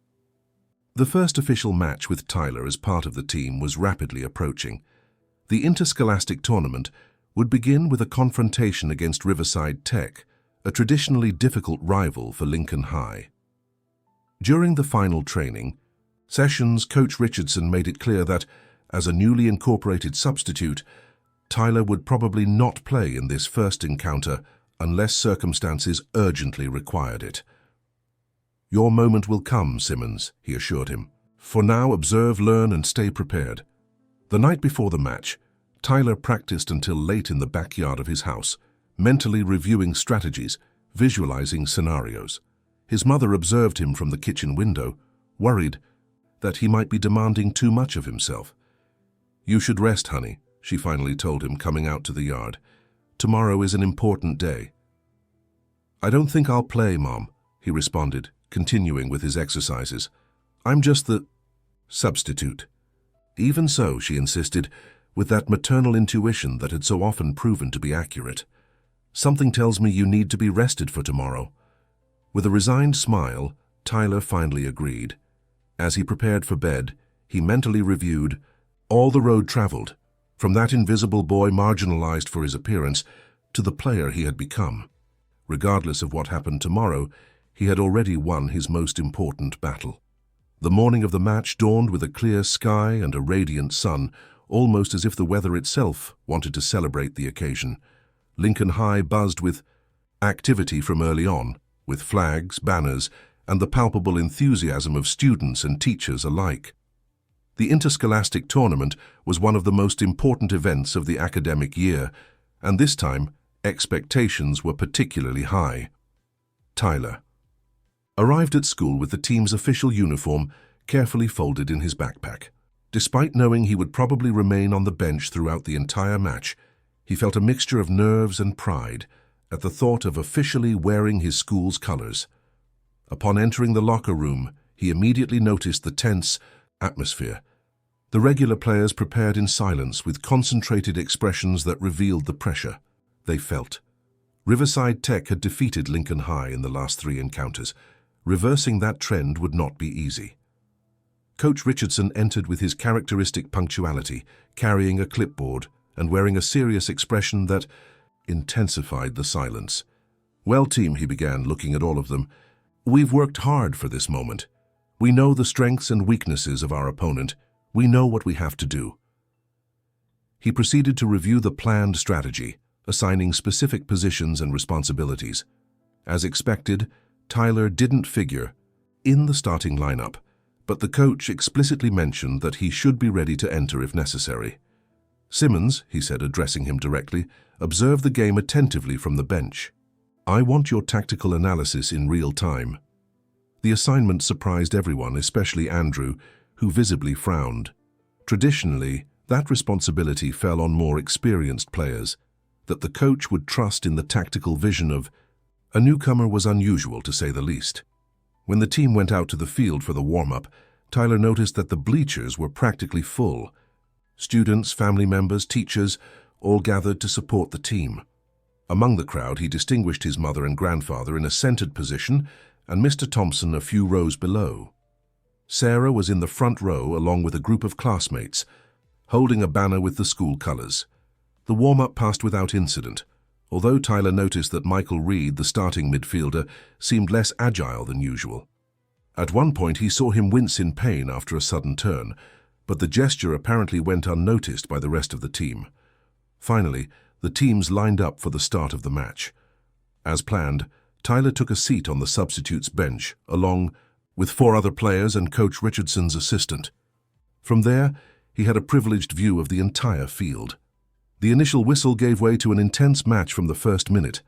A: The first official match with Tyler as part of the team was rapidly approaching. The interscholastic tournament would begin with a confrontation against Riverside Tech, a traditionally difficult rival for Lincoln High. During the final training sessions, Coach Richardson made it clear that, as a newly incorporated substitute, Tyler would probably not play in this first encounter unless circumstances urgently required it. "Your moment will come, Simmons," he assured him. "For now, observe, learn, and stay prepared." The night before the match, Tyler practiced until late in the backyard of his house, mentally reviewing strategies, visualizing scenarios. His mother observed him from the kitchen window, worried that he might be demanding too much of himself. "You should rest, honey," she finally told him, coming out to the yard. "Tomorrow is an important day." "I don't think I'll play, Mom," he responded, continuing with his exercises. "I'm just the substitute." "Even so," she insisted, with that maternal intuition that had so often proven to be accurate. "Something tells me you need to be rested for tomorrow." With a resigned smile, Tyler finally agreed. As he prepared for bed, he mentally reviewed all the road traveled, from that invisible boy marginalized for his appearance to the player he had become. Regardless of what happened tomorrow, he had already won his most important battle. The morning of the match dawned with a clear sky and a radiant sun, almost as if the weather itself wanted to celebrate the occasion. Lincoln High buzzed with activity from early on, with flags, banners, and the palpable enthusiasm of students and teachers alike. The interscholastic tournament was one of the most important events of the academic year, and this time, expectations were particularly high. Tyler arrived at school with the team's official uniform carefully folded in his backpack. Despite knowing he would probably remain on the bench throughout the entire match, he felt a mixture of nerves and pride at the thought of officially wearing his school's colors. Upon entering the locker room, he immediately noticed the tense atmosphere. The regular players prepared in silence with concentrated expressions that revealed the pressure they felt. Riverside Tech had defeated Lincoln High in the last 3 encounters. Reversing that trend would not be easy. Coach Richardson entered with his characteristic punctuality, carrying a clipboard and wearing a serious expression that intensified the silence. "Well, team," he began, looking at all of them, "we've worked hard for this moment. We know the strengths and weaknesses of our opponent. We know what we have to do." He proceeded to review the planned strategy, assigning specific positions and responsibilities. As expected, Tyler didn't figure in the starting lineup, but the coach explicitly mentioned that he should be ready to enter if necessary. "Simmons," he said, addressing him directly, "observe the game attentively from the bench. I want your tactical analysis in real time." The assignment surprised everyone, especially Andrew, who visibly frowned. Traditionally, that responsibility fell on more experienced players. That the coach would trust in the tactical vision of a newcomer was unusual, to say the least. When the team went out to the field for the warm-up, Tyler noticed that the bleachers were practically full. Students, family members, teachers, all gathered to support the team. Among the crowd, he distinguished his mother and grandfather in a centered position and Mr. Thompson a few rows below. Sarah was in the front row along with a group of classmates, holding a banner with the school colors. The warm-up passed without incident, although Tyler noticed that Michael Reed, the starting midfielder, seemed less agile than usual. At one point, he saw him wince in pain after a sudden turn, but the gesture apparently went unnoticed by the rest of the team. Finally, the teams lined up for the start of the match. As planned, Tyler took a seat on the substitutes bench, along with 4 other players and Coach Richardson's assistant. From there, he had a privileged view of the entire field. The initial whistle gave way to an intense match from the first minute.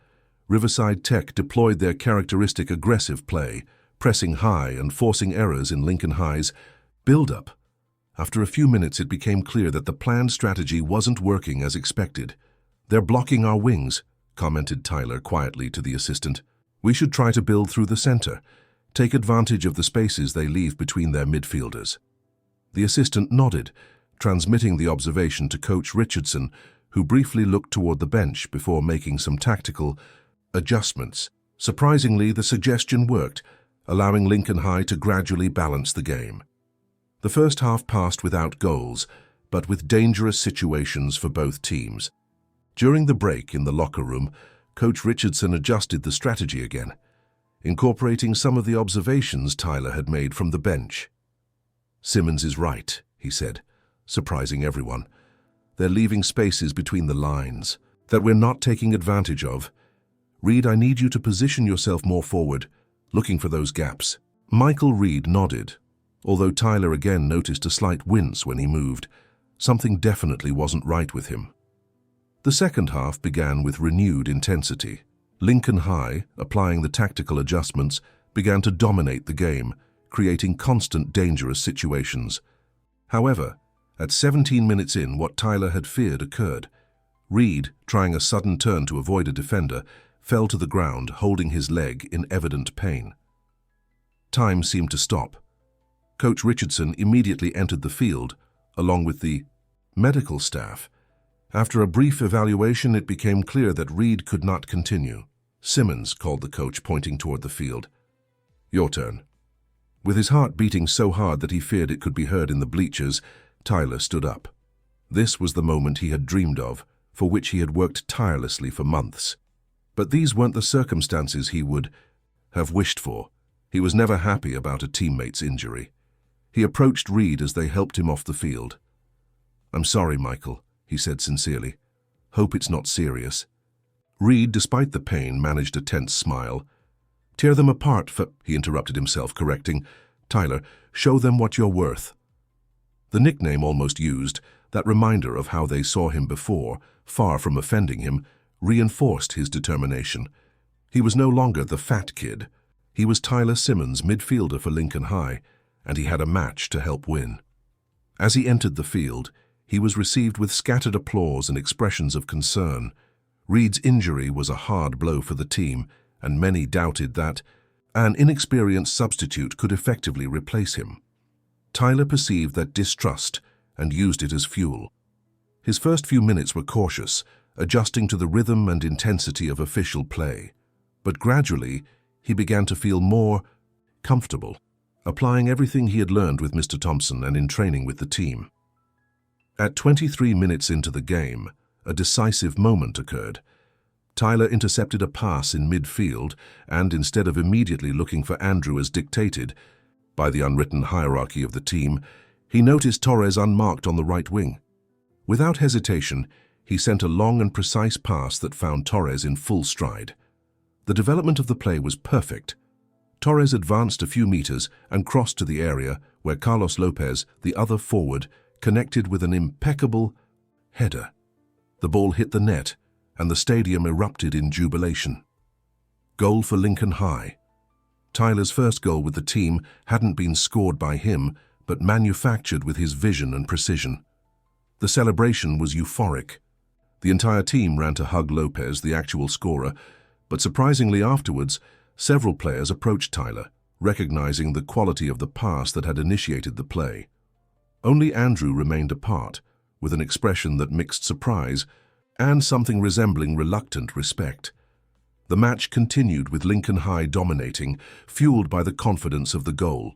A: Riverside Tech deployed their characteristic aggressive play, pressing high and forcing errors in Lincoln High's build-up. After a few minutes, it became clear that the planned strategy wasn't working as expected. "They're blocking our wings," commented Tyler quietly to the assistant. "We should try to build through the center, take advantage of the spaces they leave between their midfielders." The assistant nodded, transmitting the observation to Coach Richardson, who briefly looked toward the bench before making some tactical adjustments. Surprisingly, the suggestion worked, allowing Lincoln High to gradually balance the game. The first half passed without goals, but with dangerous situations for both teams. During the break in the locker room, Coach Richardson adjusted the strategy again, incorporating some of the observations Tyler had made from the bench. "Simmons is right," he said, surprising everyone. "They're leaving spaces between the lines that we're not taking advantage of. Reed, I need you to position yourself more forward, looking for those gaps." Michael Reed nodded, although Tyler again noticed a slight wince when he moved. Something definitely wasn't right with him. The second half began with renewed intensity. Lincoln High, applying the tactical adjustments, began to dominate the game, creating constant dangerous situations. However, at 17 minutes in, what Tyler had feared occurred. Reed, trying a sudden turn to avoid a defender, fell to the ground, holding his leg in evident pain. Time seemed to stop. Coach Richardson immediately entered the field, along with the medical staff. After a brief evaluation, it became clear that Reed could not continue. "Simmons," called the coach, pointing toward the field. "Your turn." With his heart beating so hard that he feared it could be heard in the bleachers, Tyler stood up. This was the moment he had dreamed of, for which he had worked tirelessly for months. But these weren't the circumstances he would have wished for. He was never happy about a teammate's injury. He approached Reed as they helped him off the field. "I'm sorry, Michael," he said sincerely. "Hope it's not serious." Reed, despite the pain, managed a tense smile. "Tear them apart for—" he interrupted himself, correcting. "Tyler, show them what you're worth." The nickname almost used, that reminder of how they saw him before, far from offending him, reinforced his determination. He was no longer the fat kid. He was Tyler Simmons, midfielder for Lincoln High, and he had a match to help win. As he entered the field, he was received with scattered applause and expressions of concern. Reed's injury was a hard blow for the team, and many doubted that an inexperienced substitute could effectively replace him. Tyler perceived that distrust and used it as fuel. His first few minutes were cautious, adjusting to the rhythm and intensity of official play. But gradually, he began to feel more comfortable, applying everything he had learned with Mr. Thompson and in training with the team. At 23 minutes into the game, a decisive moment occurred. Tyler intercepted a pass in midfield, and instead of immediately looking for Andrew as dictated by the unwritten hierarchy of the team, he noticed Torres unmarked on the right wing. Without hesitation, he sent a long and precise pass that found Torres in full stride. The development of the play was perfect. Torres advanced a few meters and crossed to the area where Carlos Lopez, the other forward, connected with an impeccable header. The ball hit the net, and the stadium erupted in jubilation. Goal for Lincoln High. Tyler's first goal with the team hadn't been scored by him, but manufactured with his vision and precision. The celebration was euphoric. The entire team ran to hug Lopez, the actual scorer, but surprisingly afterwards, several players approached Tyler, recognizing the quality of the pass that had initiated the play. Only Andrew remained apart, with an expression that mixed surprise and something resembling reluctant respect. The match continued with Lincoln High dominating, fueled by the confidence of the goal.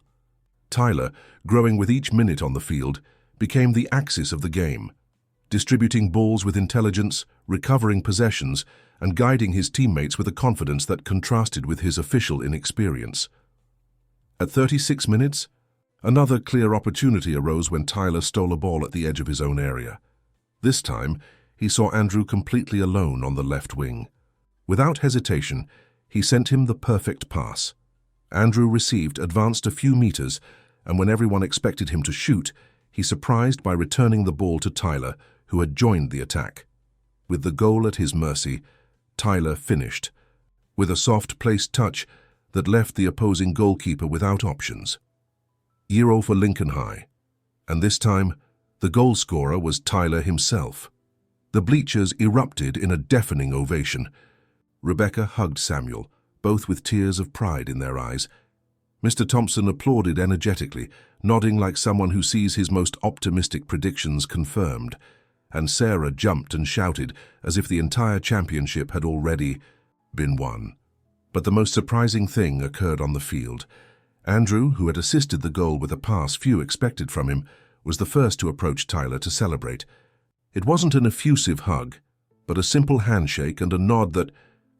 A: Tyler, growing with each minute on the field, became the axis of the game, distributing balls with intelligence, recovering possessions, and guiding his teammates with a confidence that contrasted with his official inexperience. At 36 minutes, another clear opportunity arose when Tyler stole a ball at the edge of his own area. This time, he saw Andrew completely alone on the left wing. Without hesitation, he sent him the perfect pass. Andrew received, advanced a few meters, and when everyone expected him to shoot, he surprised by returning the ball to Tyler, who had joined the attack. With the goal at his mercy, Tyler finished, with a soft-placed touch that left the opposing goalkeeper without options. 0 for Lincoln High. And this time, the goal scorer was Tyler himself. The bleachers erupted in a deafening ovation. Rebecca hugged Samuel, both with tears of pride in their eyes. Mr. Thompson applauded energetically, nodding like someone who sees his most optimistic predictions confirmed. And Sarah jumped and shouted as if the entire championship had already been won. But the most surprising thing occurred on the field. Andrew, who had assisted the goal with a pass few expected from him, was the first to approach Tyler to celebrate. It wasn't an effusive hug, but a simple handshake and a nod that,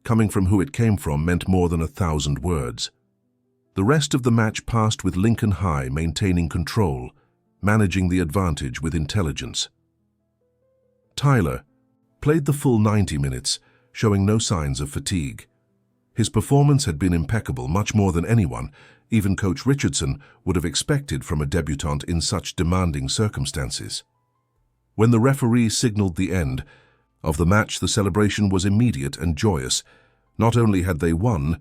A: coming from who it came from, meant more than 1,000 words. The rest of the match passed with Lincoln High maintaining control, managing the advantage with intelligence. Tyler played the full 90 minutes, showing no signs of fatigue. His performance had been impeccable, much more than anyone, even Coach Richardson, would have expected from a debutant in such demanding circumstances. When the referee signaled the end of the match, the celebration was immediate and joyous. Not only had they won,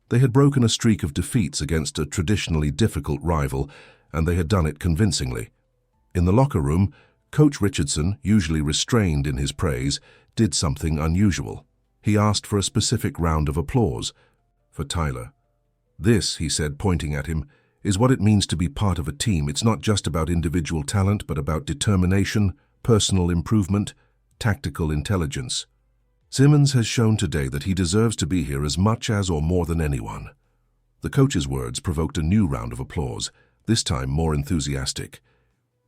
A: they had broken a streak of defeats against a traditionally difficult rival, and they had done it convincingly. In the locker room, Coach Richardson, usually restrained in his praise, did something unusual. He asked for a specific round of applause for Tyler. "This," he said, pointing at him, "is what it means to be part of a team. It's not just about individual talent, but about determination, personal improvement, tactical intelligence. Simmons has shown today that he deserves to be here as much as or more than anyone." The coach's words provoked a new round of applause, this time more enthusiastic.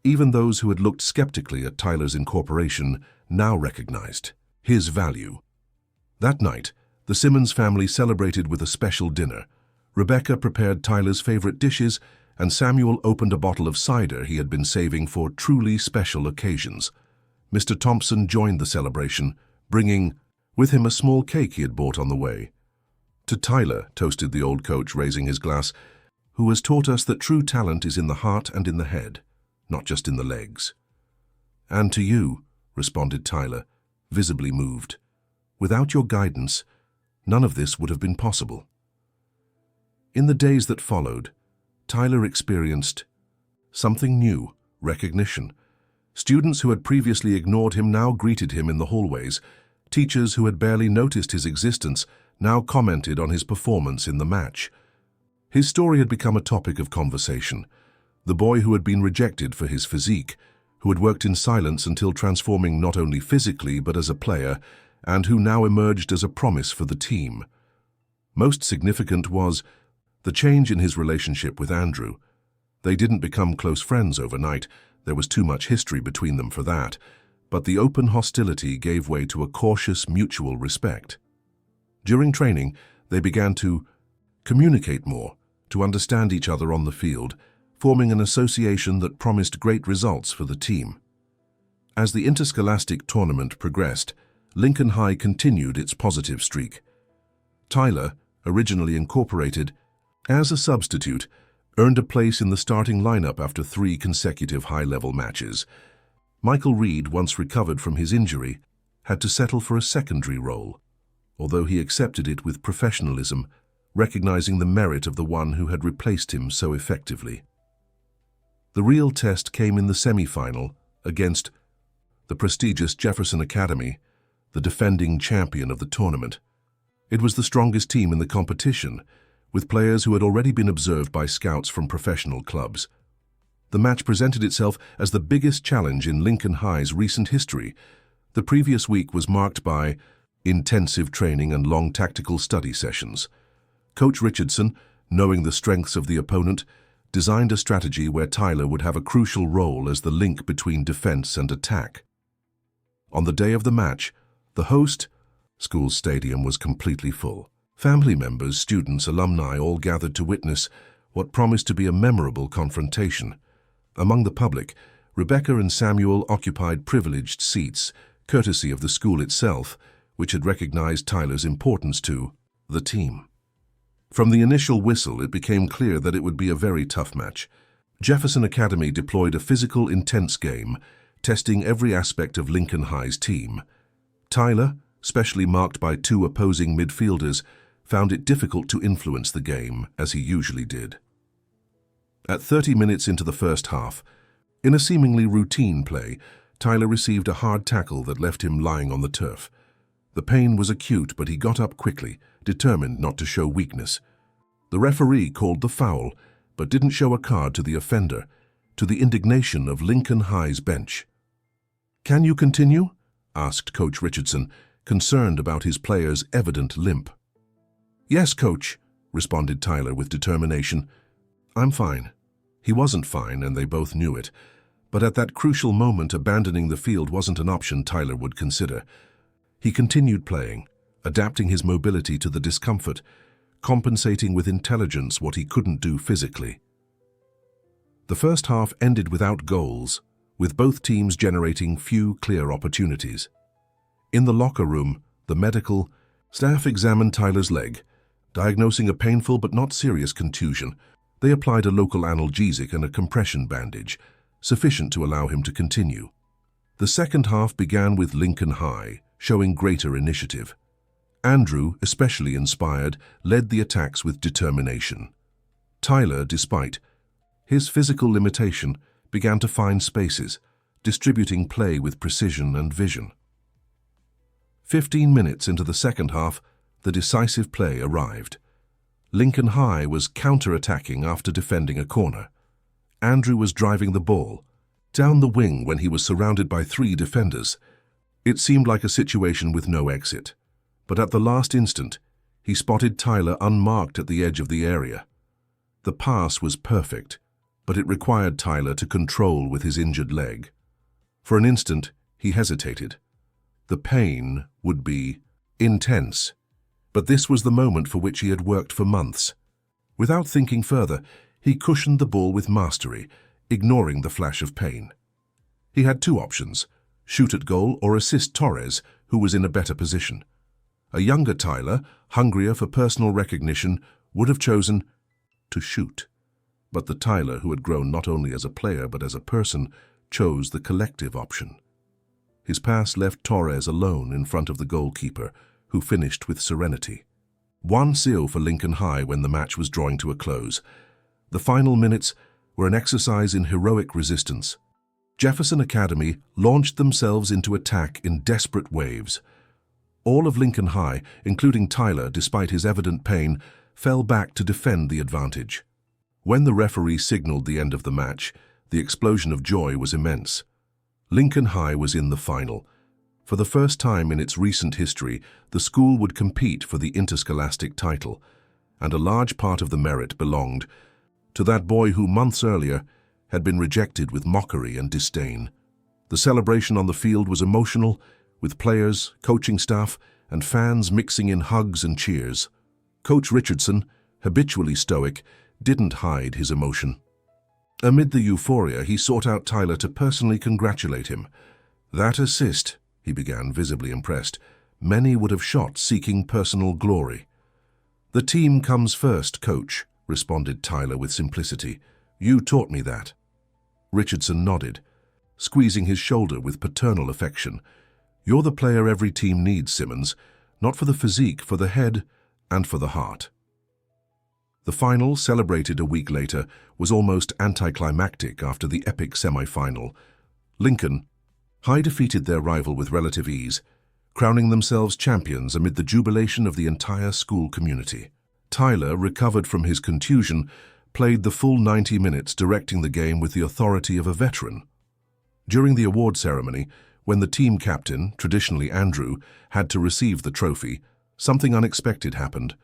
A: Even those who had looked skeptically at Tyler's incorporation now recognized his value. That night, the Simmons family celebrated with a special dinner. Rebecca prepared Tyler's favorite dishes, and Samuel opened a bottle of cider he had been saving for truly special occasions. Mr. Thompson joined the celebration, bringing with him a small cake he had bought on the way. "To Tyler," toasted the old coach, raising his glass, "who has taught us that true talent is in the heart and in the head, not just in the legs." "And to you," responded Tyler, visibly moved. "Without your guidance, none of this would have been possible." In the days that followed, Tyler experienced something new: recognition. Students who had previously ignored him now greeted him in the hallways. Teachers who had barely noticed his existence now commented on his performance in the match. His story had become a topic of conversation. The boy who had been rejected for his physique, who had worked in silence until transforming not only physically but as a player, and who now emerged as a promise for the team. Most significant was the change in his relationship with Andrew. They didn't become close friends overnight. There was too much history between them for that. But the open hostility gave way to a cautious mutual respect. During training, they began to communicate more, to understand each other on the field, forming an association that promised great results for the team. As the interscholastic tournament progressed, Lincoln High continued its positive streak. Tyler, originally incorporated as a substitute, earned a place in the starting lineup after 3 consecutive high-level matches. Michael Reed, once recovered from his injury, had to settle for a secondary role, although he accepted it with professionalism, recognizing the merit of the one who had replaced him so effectively. The real test came in the semi-final against the prestigious Jefferson Academy, the defending champion of the tournament. It was the strongest team in the competition, with players who had already been observed by scouts from professional clubs. The match presented itself as the biggest challenge in Lincoln High's recent history. The previous week was marked by intensive training and long tactical study sessions. Coach Richardson, knowing the strengths of the opponent, designed a strategy where Tyler would have a crucial role as the link between defense and attack. On the day of the match, the host school's stadium was completely full. Family members, students, alumni all gathered to witness what promised to be a memorable confrontation. Among the public, Rebecca and Samuel occupied privileged seats, courtesy of the school itself, which had recognized Tyler's importance to the team. From the initial whistle, it became clear that it would be a very tough match. Jefferson Academy deployed a physical, intense game, testing every aspect of Lincoln High's team. Tyler, specially marked by 2 opposing midfielders, found it difficult to influence the game, as he usually did. At 30 minutes into the first half, In a seemingly routine play, Tyler received a hard tackle that left him lying on the turf. The pain was acute, but he got up quickly, determined not to show weakness. The referee called the foul, but didn't show a card to the offender, to the indignation of Lincoln High's bench. "Can you continue?" asked Coach Richardson, concerned about his player's evident limp. "Yes, Coach," responded Tyler with determination. "I'm fine." He wasn't fine, and they both knew it. But at that crucial moment, abandoning the field wasn't an option Tyler would consider. He continued playing, adapting his mobility to the discomfort, compensating with intelligence what he couldn't do physically. The first half ended without goals, with both teams generating few clear opportunities. In the locker room, the medical staff examined Tyler's leg, diagnosing a painful but not serious contusion. They applied a local analgesic and a compression bandage, sufficient to allow him to continue. The second half began with Lincoln High, showing greater initiative. Andrew, especially inspired, led the attacks with determination. Tyler, despite his physical limitation, began to find spaces, distributing play with precision and vision. 15 minutes into the second half, the decisive play arrived. Lincoln High was counter-attacking after defending a corner. Andrew was driving the ball down the wing when he was surrounded by 3 defenders. It seemed like a situation with no exit, but at the last instant, he spotted Tyler unmarked at the edge of the area. The pass was perfect, but it required Tyler to control with his injured leg. For an instant, he hesitated. The pain would be intense, but this was the moment for which he had worked for months. Without thinking further, he cushioned the ball with mastery, ignoring the flash of pain. He had 2 options: shoot at goal or assist Torres, who was in a better position. A younger Tyler, hungrier for personal recognition, would have chosen to shoot. But the Tyler who had grown not only as a player but as a person chose the collective option. His pass left Torres alone in front of the goalkeeper, who finished with serenity. 1-0 for Lincoln High when the match was drawing to a close. The final minutes were an exercise in heroic resistance. Jefferson Academy launched themselves into attack in desperate waves. All of Lincoln High, including Tyler, despite his evident pain, fell back to defend the advantage. When the referee signaled the end of the match, the explosion of joy was immense. Lincoln High was in the final. For the first time in its recent history, the school would compete for the interscholastic title, and a large part of the merit belonged to that boy who months earlier had been rejected with mockery and disdain. The celebration on the field was emotional, with players, coaching staff, and fans mixing in hugs and cheers. Coach Richardson, habitually stoic, didn't hide his emotion. Amid the euphoria, he sought out Tyler to personally congratulate him. "That assist," he began, visibly impressed, "many would have shot seeking personal glory." "The team comes first, Coach," responded Tyler with simplicity. "You taught me that." Richardson nodded, squeezing his shoulder with paternal affection. "You're the player every team needs, Simmons, not for the physique, for the head and for the heart." The final, celebrated a week later, was almost anticlimactic after the epic semi-final. Lincoln High defeated their rival with relative ease, crowning themselves champions amid the jubilation of the entire school community. Tyler, recovered from his contusion, played the full 90 minutes, directing the game with the authority of a veteran. During the award ceremony, when the team captain, traditionally Andrew, had to receive the trophy, something unexpected happened.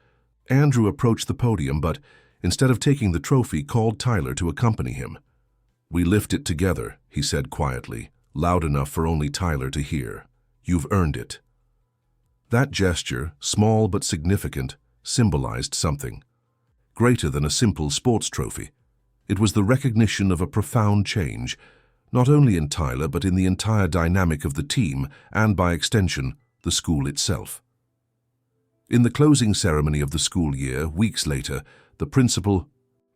A: Andrew approached the podium, but instead of taking the trophy, called Tyler to accompany him. "We lift it together," he said quietly, loud enough for only Tyler to hear. "You've earned it." That gesture, small but significant, symbolized something greater than a simple sports trophy. It was the recognition of a profound change, not only in Tyler but in the entire dynamic of the team and, by extension, the school itself. In the closing ceremony of the school year, weeks later, the principal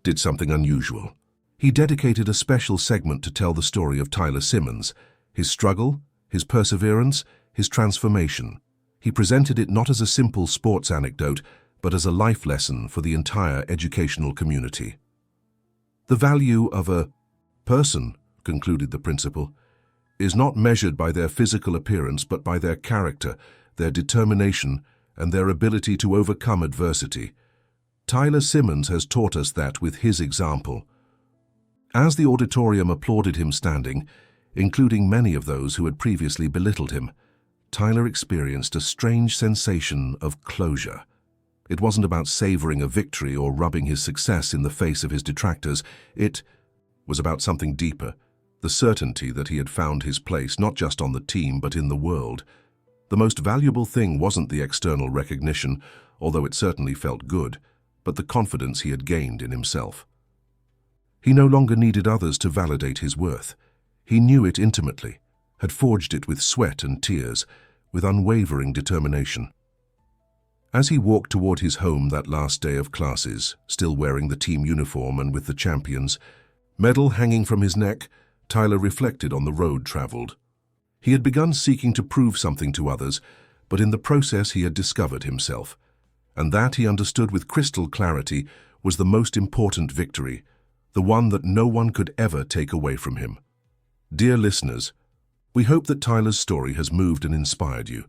A: did something unusual. He dedicated a special segment to tell the story of Tyler Simmons, his struggle, his perseverance, his transformation. He presented it not as a simple sports anecdote, but as a life lesson for the entire educational community. The value of a person concluded the principal, is not measured by their physical appearance but by their character, their determination, and their ability to overcome adversity. Tyler Simmons has taught us that with his example. As the auditorium applauded him standing, including many of those who had previously belittled him, Tyler experienced a strange sensation of closure. It wasn't about savoring a victory or rubbing his success in the face of his detractors. It was about something deeper, the certainty that he had found his place not just on the team but in the world. The most valuable thing wasn't the external recognition, although it certainly felt good, but the confidence he had gained in himself. He no longer needed others to validate his worth. He knew it intimately, had forged it with sweat and tears, with unwavering determination. As he walked toward his home that last day of classes, still wearing the team uniform and with the champions, medal hanging from his neck, Tyler reflected on the road traveled. He had begun seeking to prove something to others, but in the process he had discovered himself. And that, he understood with crystal clarity, was the most important victory, the one that no one could ever take away from him. Dear listeners, we hope that Tyler's story has moved and inspired you.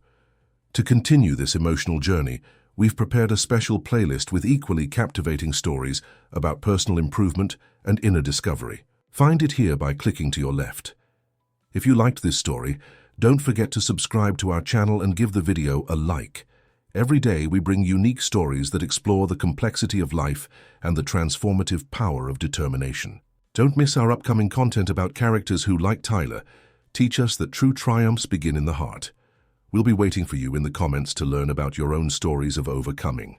A: To continue this emotional journey, we've prepared a special playlist with equally captivating stories about personal improvement and inner discovery. Find it here by clicking to your left. If you liked this story, don't forget to subscribe to our channel and give the video a like. Every day we bring unique stories that explore the complexity of life and the transformative power of determination. Don't miss our upcoming content about characters who, like Tyler, teach us that true triumphs begin in the heart. We'll be waiting for you in the comments to learn about your own stories of overcoming.